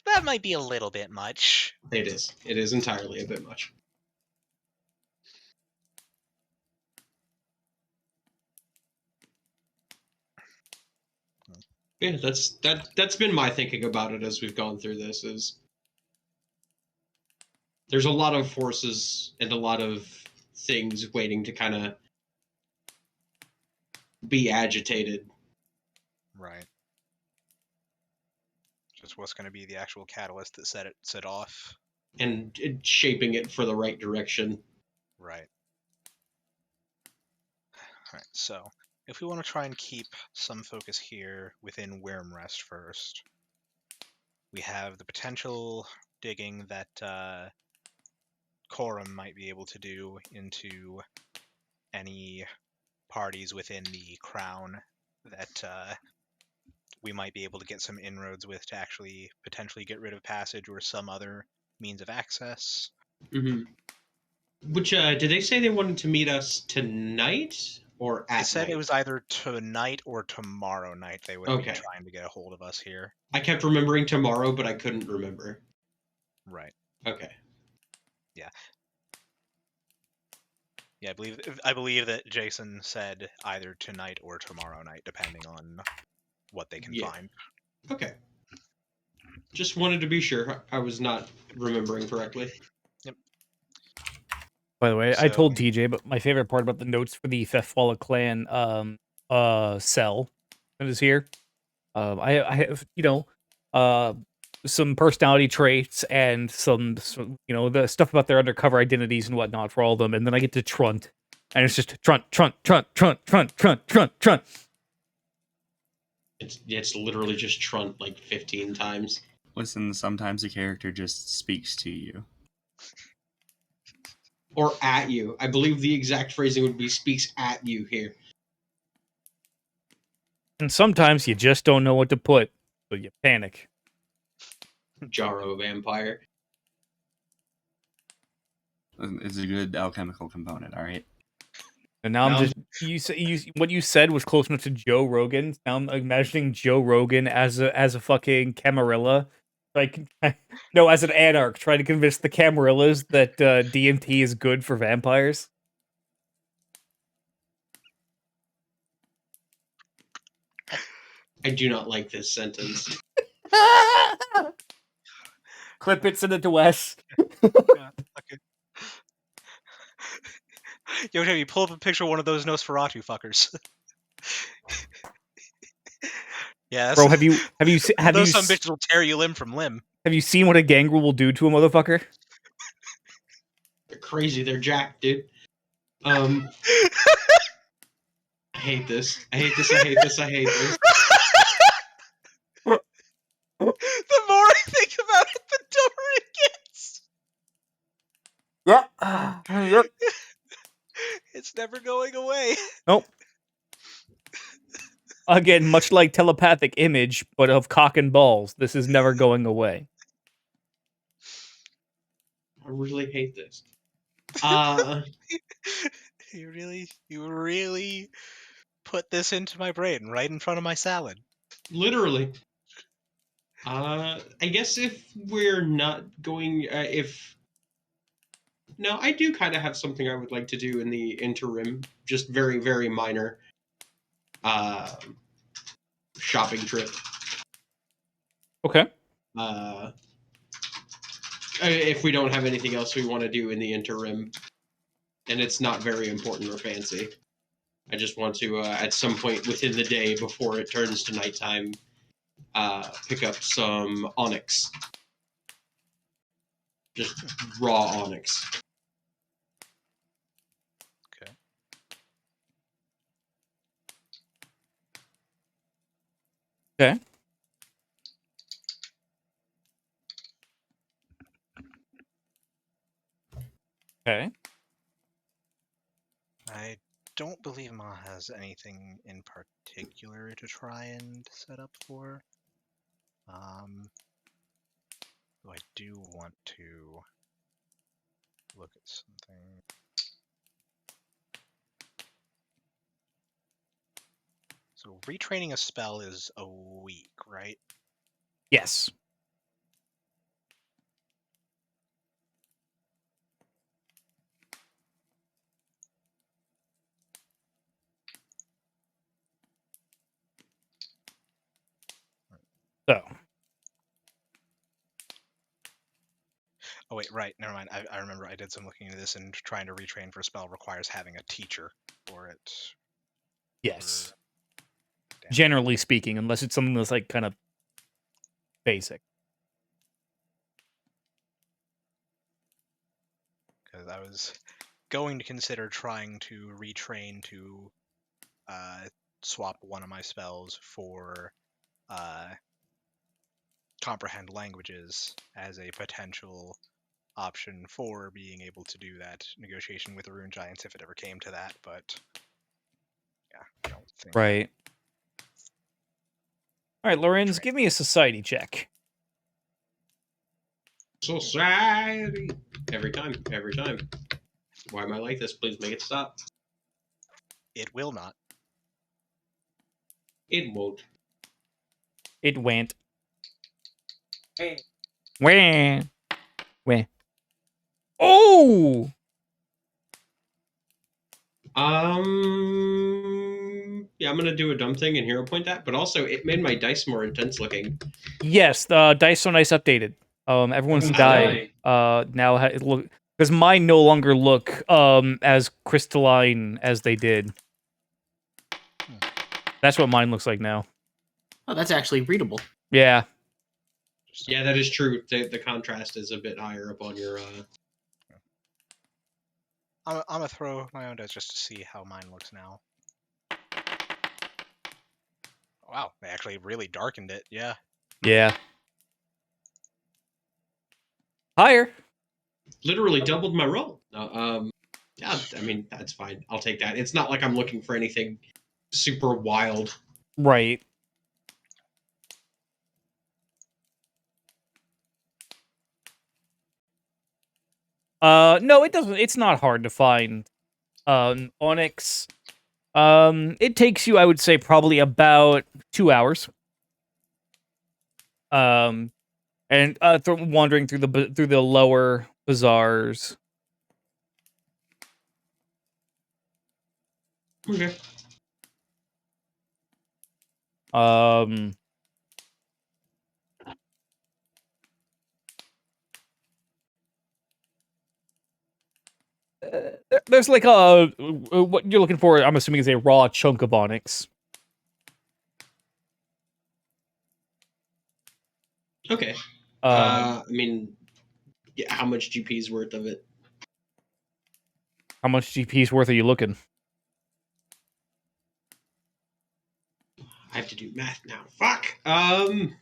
That might be a little bit much. It is. It is entirely a bit much. Yeah, that's been my thinking about it as we've gone through this. Is there's a lot of forces and a lot of things waiting to kind of be agitated. Right. Just what's going to be the actual catalyst that set it off. And shaping it for the right direction. Right. Alright, so if we want to try and keep some focus here within Wormrest first, we have the potential digging that Corum might be able to do into any parties within the Crown that we might be able to get some inroads with to actually potentially get rid of passage or some other means of access. Mm-hmm. Which, did they say they wanted to meet us tonight or at night? They said it was either tonight or tomorrow night they would be trying to get a hold of us here. I kept remembering tomorrow, but I couldn't remember. Right. Okay. Yeah. Yeah, I believe that Jason said either tonight or tomorrow night, depending on what they can find. Okay. Just wanted to be sure I was not remembering correctly. Yep. By the way, I told TJ, but my favorite part about the notes for the Thefwalla clan cell that is here, I have, some personality traits and some, the stuff about their undercover identities and whatnot for all of them, and then I get to Trunt, and it's just Trunt, Trunt, Trunt, Trunt, Trunt, Trunt, Trunt, Trunt. It's literally just Trunt like 15 times. Listen, sometimes a character just speaks to you. Or at you. I believe the exact phrasing would be speaks at you here. And sometimes you just don't know what to put, so you panic. Jarro Vampire. It's a good alchemical component, all right? And now I'm just what you said was close enough to Joe Rogan. Now I'm imagining Joe Rogan as a fucking Camarilla. Like, no, as an anarch, trying to convince the Camarillas that DMT is good for vampires. I do not like this sentence. Clip it, send it to Wes. Yeah, okay. Yo, Jamie, pull up a picture of one of those Nosferatu fuckers. Yeah, bro, have you some bitches will tear you limb from limb. Have you seen what a gangrel will do to a motherfucker? crazy. They're jacked, dude. I hate this. I hate this. I hate this. I hate this. The more I think about it, the dumber it gets. Yep. Yep. It's never going away. Nope. Again, much like telepathic image, but of cock and balls. This is never going away. I really hate this. You really put this into my brain right in front of my salad. Literally. I guess if we're not going, no, I do kind of have something I would like to do in the interim. Just very, very minor. Shopping trip. Okay. If we don't have anything else we want to do in the interim, and it's not very important or fancy, I just want to, at some point within the day before it turns to nighttime, pick up some onyx. Just raw onyx. Okay. Okay. Okay. I don't believe Ma has anything in particular to try and set up for. Though I do want to look at something. So retraining a spell is a week, right? Yes. So. Oh wait, right. Never mind. I remember I did some looking into this, and trying to retrain for a spell requires having a teacher for it. Yes. Damn. Generally speaking, unless it's something that's like kind of basic. Because I was going to consider trying to retrain to swap one of my spells for comprehend languages as a potential option for being able to do that negotiation with the rune giants if it ever came to that, but yeah, I don't think. Right. All right, Lorenz, give me a society check. Society. Every time. Every time. Why am I like this? Please make it stop. It will not. It won't. It went. Wah. Wah. Oh! Yeah, I'm gonna do a dumb thing and hero point that, but also it made my dice more intense looking. Yes, the dice are nice updated. Everyone's die now it look because mine no longer look as crystalline as they did. That's what mine looks like now. Oh, that's actually readable. Yeah. Yeah, that is true. The contrast is a bit higher up on your. I'm gonna throw my own dice just to see how mine looks now. Wow, they actually really darkened it. Yeah. Yeah. Higher. Literally doubled my roll. Yeah, I mean that's fine. I'll take that. It's not like I'm looking for anything super wild. Right. No, it doesn't. It's not hard to find onyx. It takes you, I would say, probably about 2 hours. And wandering through the lower bazaars. Okay. There's like what you're looking for. I'm assuming is a raw chunk of onyx. Okay. I mean, yeah, how much GP's worth of it? How much GP's worth are you looking? I have to do math now. Fuck. I'm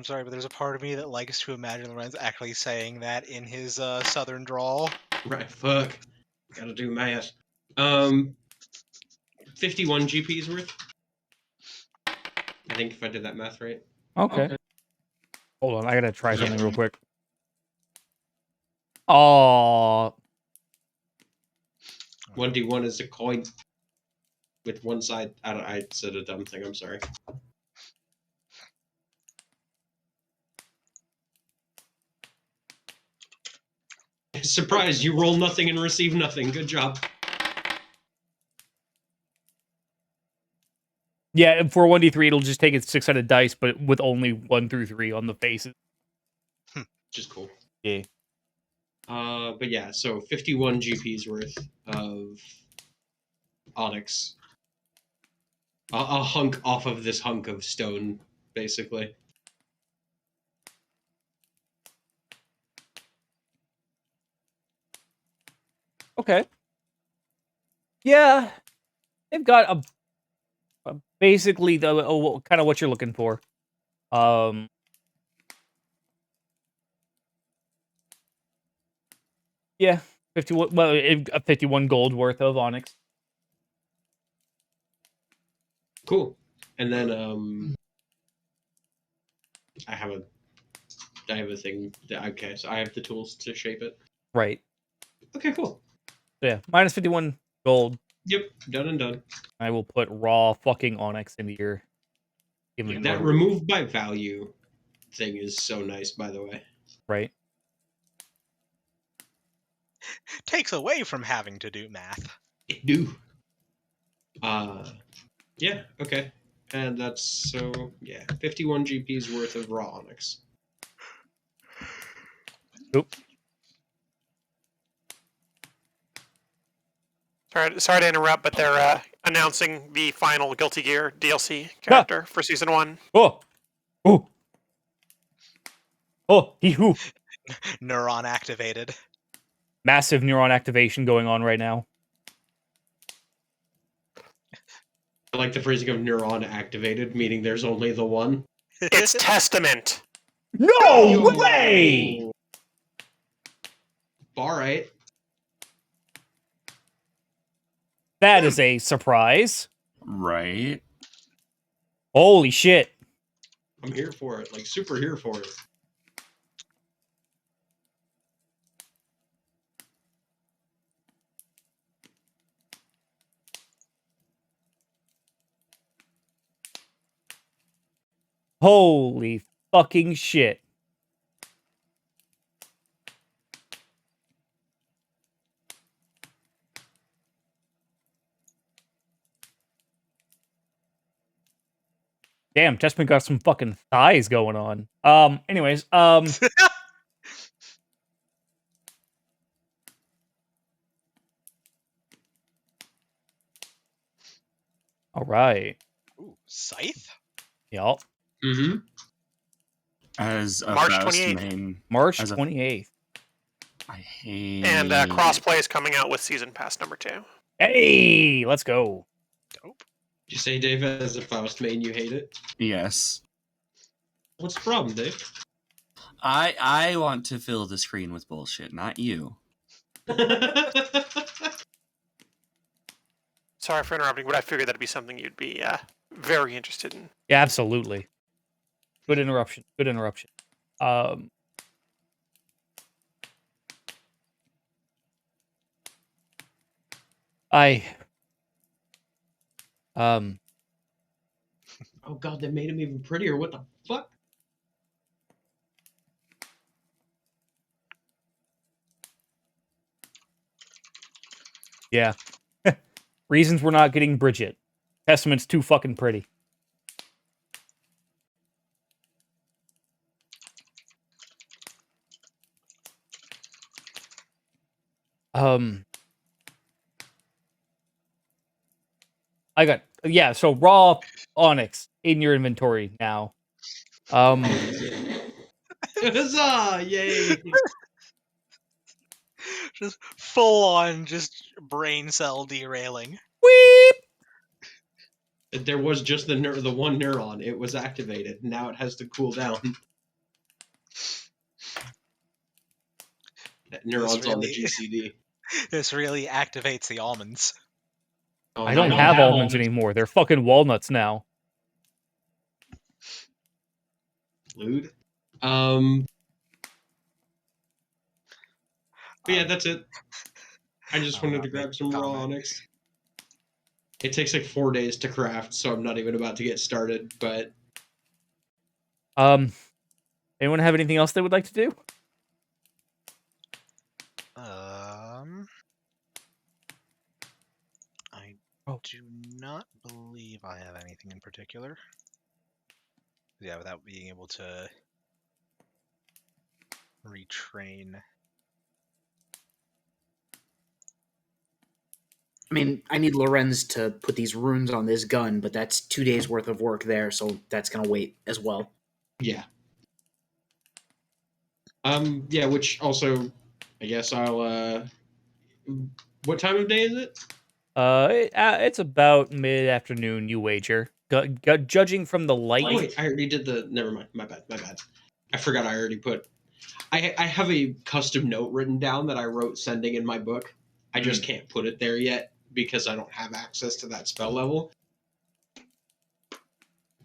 sorry, but there's a part of me that likes to imagine Lorenz actually saying that in his southern drawl. Right. Fuck. Gotta do math. 51 GP's worth. I think if I did that math right. Okay. Hold on, I gotta try something real quick. Oh, 1d1 is a coin with one side. I said a dumb thing. I'm sorry. Surprise! You roll nothing and receive nothing. Good job. yeah. And for 1d3, it'll just take its 6-sided dice, but with only 1 through 3 on the faces. Which is cool. Yeah. But yeah, so 51 GP's worth of onyx. A hunk off of this hunk of stone, basically. Okay. Yeah, they've got a basically the kind of what you're looking for. Yeah, 51. Well, 51 gold worth of onyx. Cool. And then I have a thing. Okay, so I have the tools to shape it. Right. Okay, cool. Yeah, minus 51 gold. Yep, done and done. I will put raw fucking onyx into your inventory. That remove by value thing is so nice, by the way. Right. Takes away from having to do math. It do. Yeah, okay. And that's so, yeah, 51 GP's worth of raw onyx. Oop. Sorry to interrupt, but they're announcing the final Guilty Gear DLC character for Season 1. Oh. Oh. Oh, hee-hoo. Neuron activated. Massive neuron activation going on right now. I like the phrasing of neuron activated, meaning there's only the one. It's Testament. No way! Alright. That is a surprise. Right. Holy shit. I'm here for it. Like, super here for it. Holy fucking shit. Damn, Testament got some fucking thighs going on. Anyways, all right. Ooh, Scythe? Y'all. Mm-hmm. As a March Faust 28th. main, March As a- 28th. I hate. And crossplay is coming out with Season Pass number 2. Hey, let's go. Dope. Did you say, Dave, as a Faust main, you hate it? Yes. What's the problem, Dave? I want to fill the screen with bullshit, not you. Sorry for interrupting, but I figured that'd be something you'd be very interested in. Yeah, absolutely. Good interruption. Good interruption. Oh god, they made him even prettier. What the fuck? Yeah. Reasons we're not getting Bridget. Testament's too fucking pretty. I got, yeah, so raw onyx in your inventory now. Huzzah! Yay! Just full on, just brain cell derailing. Weep. There was just the one neuron. It was activated. Now it has to cool down. That neuron's on the really- GCD. This really activates the almonds. Oh, I don't have almonds anymore. They're fucking walnuts now. Lewd. But yeah, that's it. I just I'll wanted not to grab make some a raw comment. onyx. It takes like 4 days to craft, so I'm not even about to get started. But Anyone have anything else they would like to do? I Oh. do not believe I have anything in particular. Yeah, without being able to retrain. I mean, I need Lorenz to put these runes on this gun, but that's 2 days worth of work there, so that's gonna wait as well. yeah. Yeah, which also, I guess I'll. What time of day is it? It's about mid-afternoon, you wager. Judging from the light. Oh, wait, I already did the. Never mind. My bad. I forgot I already put. I have a custom note written down that I wrote sending in my book. I just can't put it there yet because I don't have access to that spell level.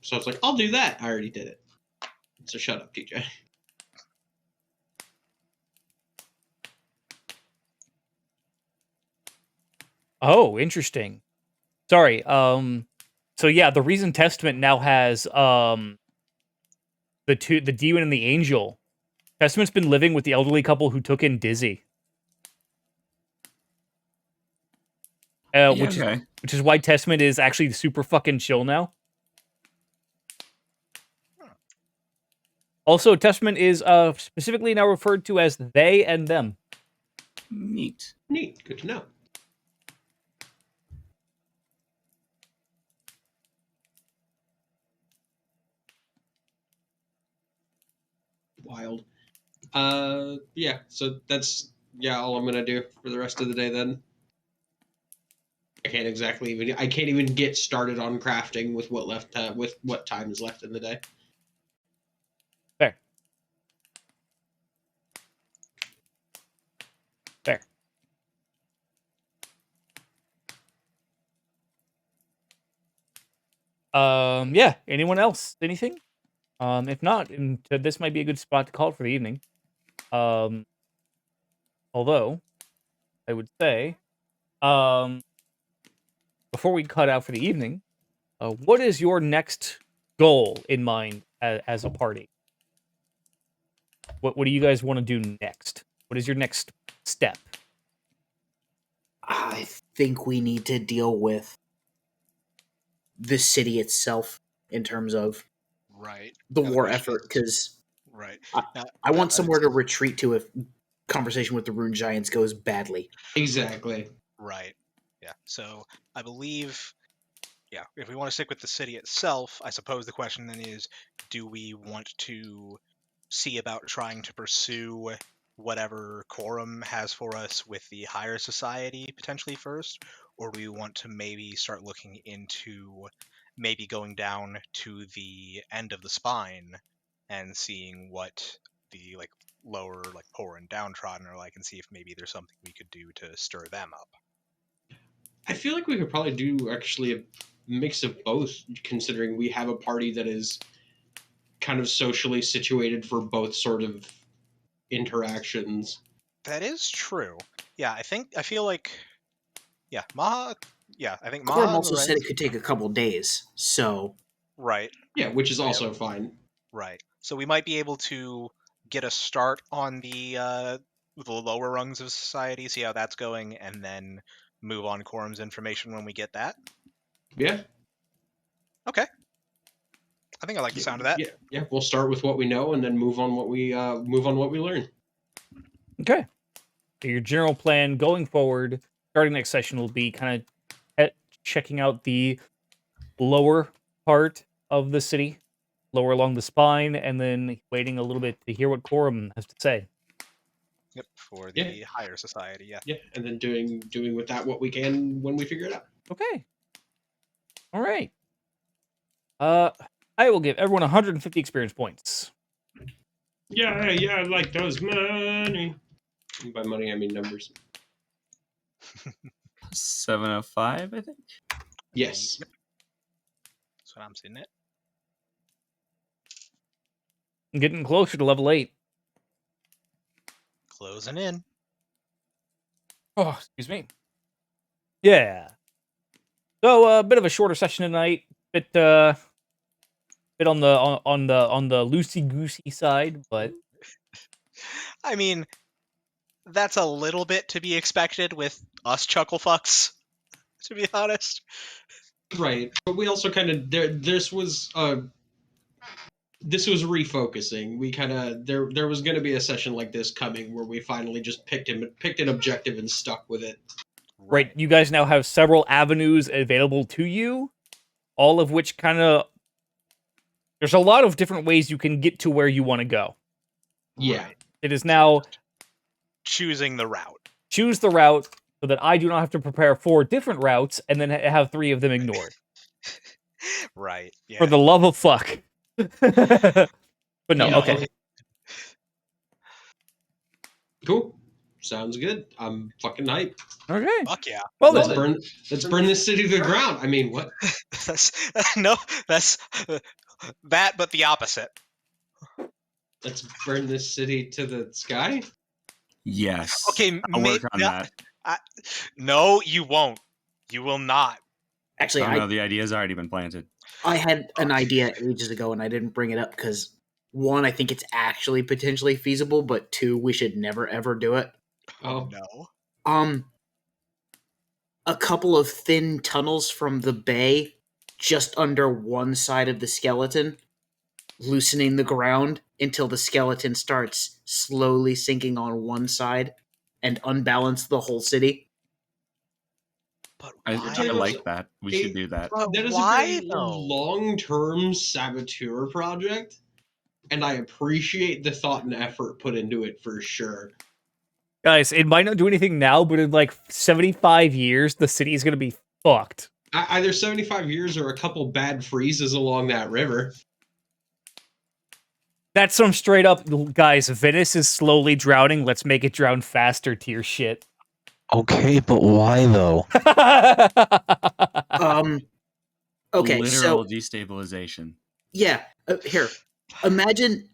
So I was like, I'll do that. I already did it. So shut up, TJ. Oh, interesting. Sorry. So yeah, the Reason Testament now has the demon and the angel. Testament's been living with the elderly couple who took in Dizzy. Which is why Testament is actually super fucking chill now. Also, Testament is specifically now referred to as they and them. Neat. Neat. Good to know. Wild. Yeah, so that's all I'm gonna do for the rest of the day then. I can't even get started on crafting with what time is left in the day. Fair. Fair. Yeah, anyone else? Anything? If not, this might be a good spot to call it for the evening. Although, I would say, before we cut out for the evening, what is your next goal in mind as a party? What do you guys want to do next? What is your next step? I think we need to deal with the city itself in terms of Right. the And the war question effort, is- because Right. I want somewhere to retreat to if conversation with the Rune Giants goes badly. Exactly. Right. Yeah. So I believe, if we want to stick with the city itself, I suppose the question then is, do we want to see about trying to pursue whatever quorum has for us with the higher society potentially first, or do we want to maybe start looking into maybe going down to the end of the spine and seeing what the lower poor and downtrodden are like, and see if maybe there's something we could do to stir them up. I feel like we could probably do actually a mix of both, considering we have a party that is kind of socially situated for both sort of interactions. That is true. Yeah, I feel like Maha. Yeah, I think Quorum Maha and also said Lorenz. it could take a couple days, so Right. Yeah, which is also fine. Right. So we might be able to get a start on the lower rungs of society, see how that's going, and then move on quorum's information when we get that. Yeah. Okay. I think I like the sound of that. Yeah. We'll start with what we know and then move on what we learn. Okay. So your general plan going forward, starting next session, will be kind of checking out the lower part of the city, lower along the spine, and then waiting a little bit to hear what Corum has to say. Yep, for the higher society, yeah. Yeah, and then doing with that what we can when we figure it out. Okay. All right. I will give everyone 150 experience points. Yeah, I like those money. And by money, I mean numbers. 705, I think. Yes. Yep. That's what I'm seeing it. I'm getting closer to level 8. Closing in. Oh, excuse me. Yeah. So a bit of a shorter session tonight. Bit on the loosey goosey side, but I mean, that's a little bit to be expected with us chuckle fucks, to be honest. Right. But we also kind of this was refocusing. We kind of there was going to be a session like this coming where we finally just picked an objective and stuck with it. right, you guys now have several avenues available to you, all of which kind of there's a lot of different ways you can get to where you want to go. Yeah. Right. It is now Choosing the route. choose the route so that I do not have to prepare 4 different routes and then have 3 of them ignored. Right. Yeah. For the love of fuck. But no, Yeah. okay. Cool. Sounds good. I'm fucking hyped. Okay. Fuck yeah. Well, Let's then, burn this city to the ground. I mean, what? That's that's that, but the opposite. Let's burn this city to the sky? Yes. Okay, I'll work on that. No, you won't. You will not. Actually, Oh no, the idea's already been planted. I had an idea ages ago and I didn't bring it up because, one, I think it's actually potentially feasible, but 2, we should never ever do it. Oh. No. A couple of thin tunnels from the bay just under one side of the skeleton, loosening the ground until the skeleton starts slowly sinking on one side and unbalance the whole city. But I why? like that. We should do that. But That is why a very though? long-term saboteur project, and I appreciate the thought and effort put into it for sure. guys, it might not do anything now, but in like 75 years, the city is going to be fucked. Either 75 years or a couple bad freezes along that river. That's some straight up, guys, Venice is slowly drowning. Let's make it drown faster tier shit. Okay, but why though? Okay, Literal so destabilization. yeah, here. Imagine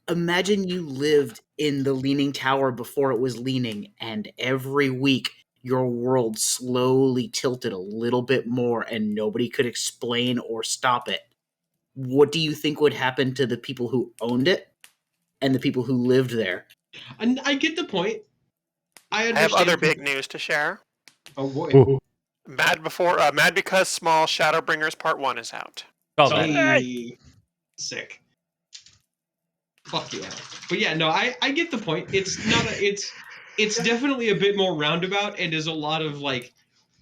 you lived in the Leaning Tower before it was leaning, and every week your world slowly tilted a little bit more and nobody could explain or stop it. What do you think would happen to the people who owned it and the people who lived there? And I get the point. I I understand. have other big news to share. Oh boy. Ooh. Mad Because Small Shadowbringers Part 1 is out. Oh, man. Hey. Sick. Fuck yeah. But yeah, no, I get the point. It's not it's definitely a bit more roundabout and is a lot of like,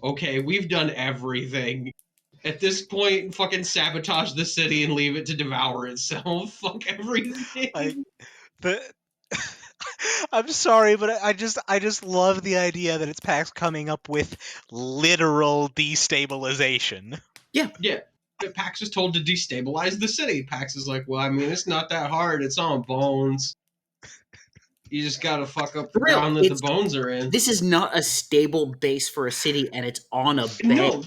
okay, we've done everything. At this point, fucking sabotage the city and leave it to devour itself. Fuck everything. I'm sorry, but I just love the idea that it's PAX coming up with literal destabilization. Yeah. Pax is told to destabilize the city. Pax is like, well, I mean, it's not that hard. It's on bones. You just gotta fuck up the For real, ground that the bones are in. This is not a stable base for a city, and it's on a bay. No,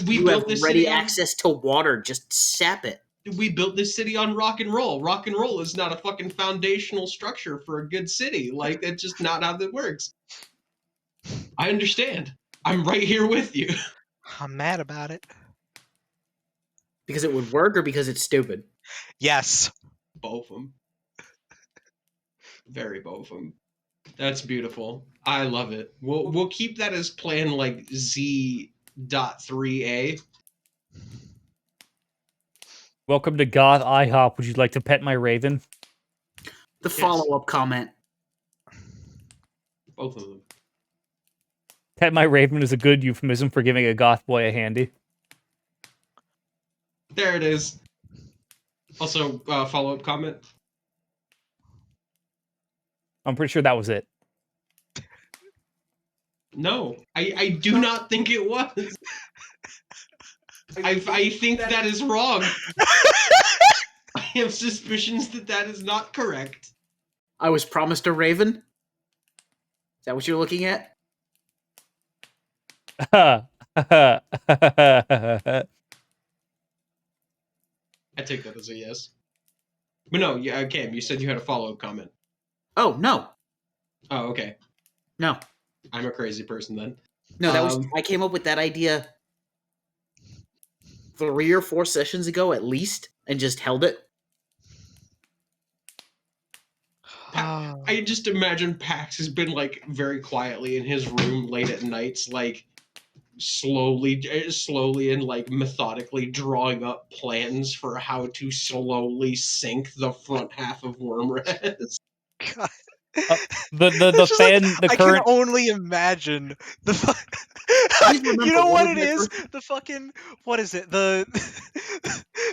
we You built have this ready city on, access to water. Just sap it. we built this city on rock and roll. Rock and roll is not a fucking foundational structure for a good city. Like, that's just not how that works. I understand. I'm right here with you. I'm mad about it. Because it would work or because it's stupid? Yes. Both of them. Very both of them. That's beautiful. I love it. We'll keep that as plan like Z.3A. Welcome to Goth IHOP. Would you like to pet my raven? The follow-up comment. Both of them. Pet my raven is a good euphemism for giving a goth boy a handy. There it is. Also, follow-up comment. I'm pretty sure that was it. No, I do not think it was. I think that is wrong. I have suspicions that is not correct. I was promised a raven. Is that what you're looking at? I take that as a yes. But no, yeah, Cam, you said you had a follow-up comment. Oh no, Oh, okay. no, I'm a crazy person then. no. That was I came up with that idea 3 or 4 sessions ago at least, and just held it. I just imagine Pax has been like very quietly in his room late at nights, like slowly and like methodically drawing up plans for how to slowly sink the front half of Wormrest. God. The It's just fan, like, the I current. can only imagine the. Please remember, You know one what of it my is? first- The fucking what is it? The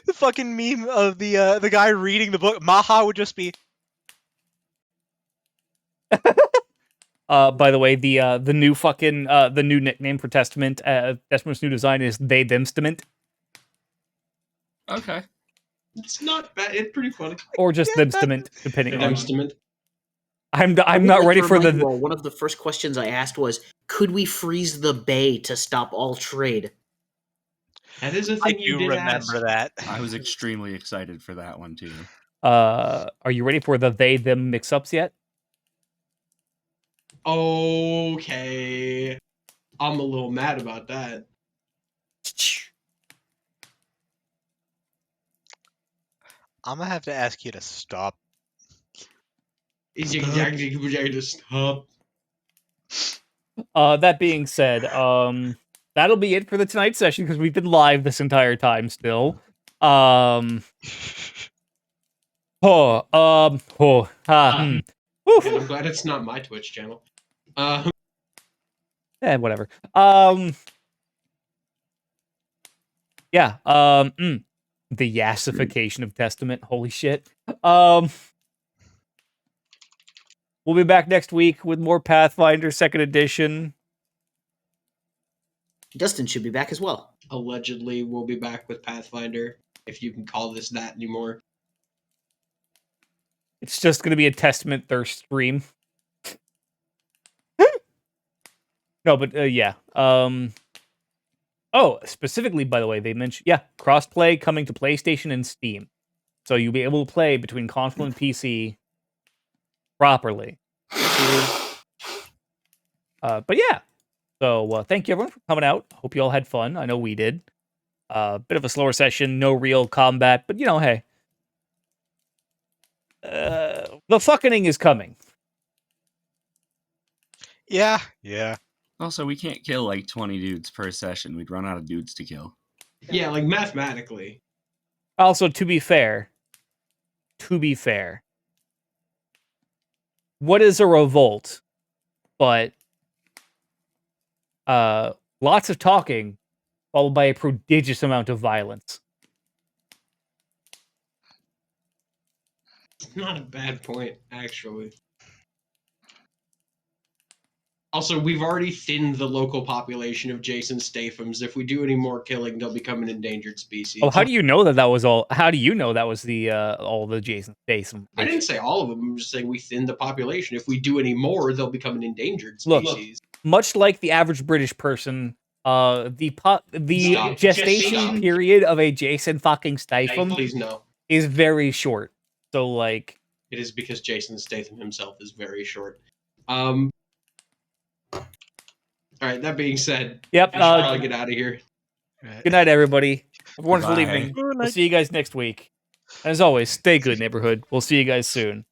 the fucking meme of the guy reading the book. Maha would just be. By the way, the new fucking the new nickname for Testament, Testament's new design is They Themstament, Okay. It's not bad. It's pretty funny. or just Get that- Themstament, depending on. Redemption. I'm I would not like ready to for remind you the. all, one of the first questions I asked was, could we freeze the bay to stop all trade? That is a I thing you do did remember ask. that. I was extremely excited for that one too. Are you ready for the they them mix ups yet? Okay. I'm a little mad about that. I'm gonna have to ask you to stop. Is exactly to stop. That being said, that'll be it for the tonight session because we've been live this entire time still. Oh, Woo. And I'm glad it's not my Twitch channel. Whatever. Yeah. The yassification of Testament. Holy shit. We'll be back next week with more Pathfinder 2nd edition. Dustin should be back as well. Allegedly, we'll be back with Pathfinder, if you can call this that anymore. It's just gonna be a Testament thirst stream. No, but yeah. Oh, specifically, by the way, they mentioned crossplay coming to PlayStation and Steam, so you'll be able to play between console and PC properly. But yeah, so thank you everyone for coming out. Hope you all had fun. I know we did. Bit of a slower session, no real combat, but hey, the fucking is coming. Yeah. Also, we can't kill like 20 dudes per session. We'd run out of dudes to kill. Yeah, like mathematically. Also, to be fair, what is a revolt? But lots of talking, followed by a prodigious amount of violence. It's not a bad point, actually. Also, we've already thinned the local population of Jason Stathams. If we do any more killing, they'll become an endangered species. Oh, how do you know that was all? How do you know that was the all the Jason Statham? I didn't say all of them. I'm just saying we thinned the population. If we do any more, they'll become an endangered Look, species. Much like the average British person, the Stop. gestation Just stop. period of a Jason fucking Statham Please no. is very short. So like, It is because Jason Statham himself is very short. All right. That being said, yep. I should probably get out of here. Good night, everybody. Have a wonderful Bye. evening. We'll see you guys next week. As always, stay good, neighborhood. We'll see you guys soon.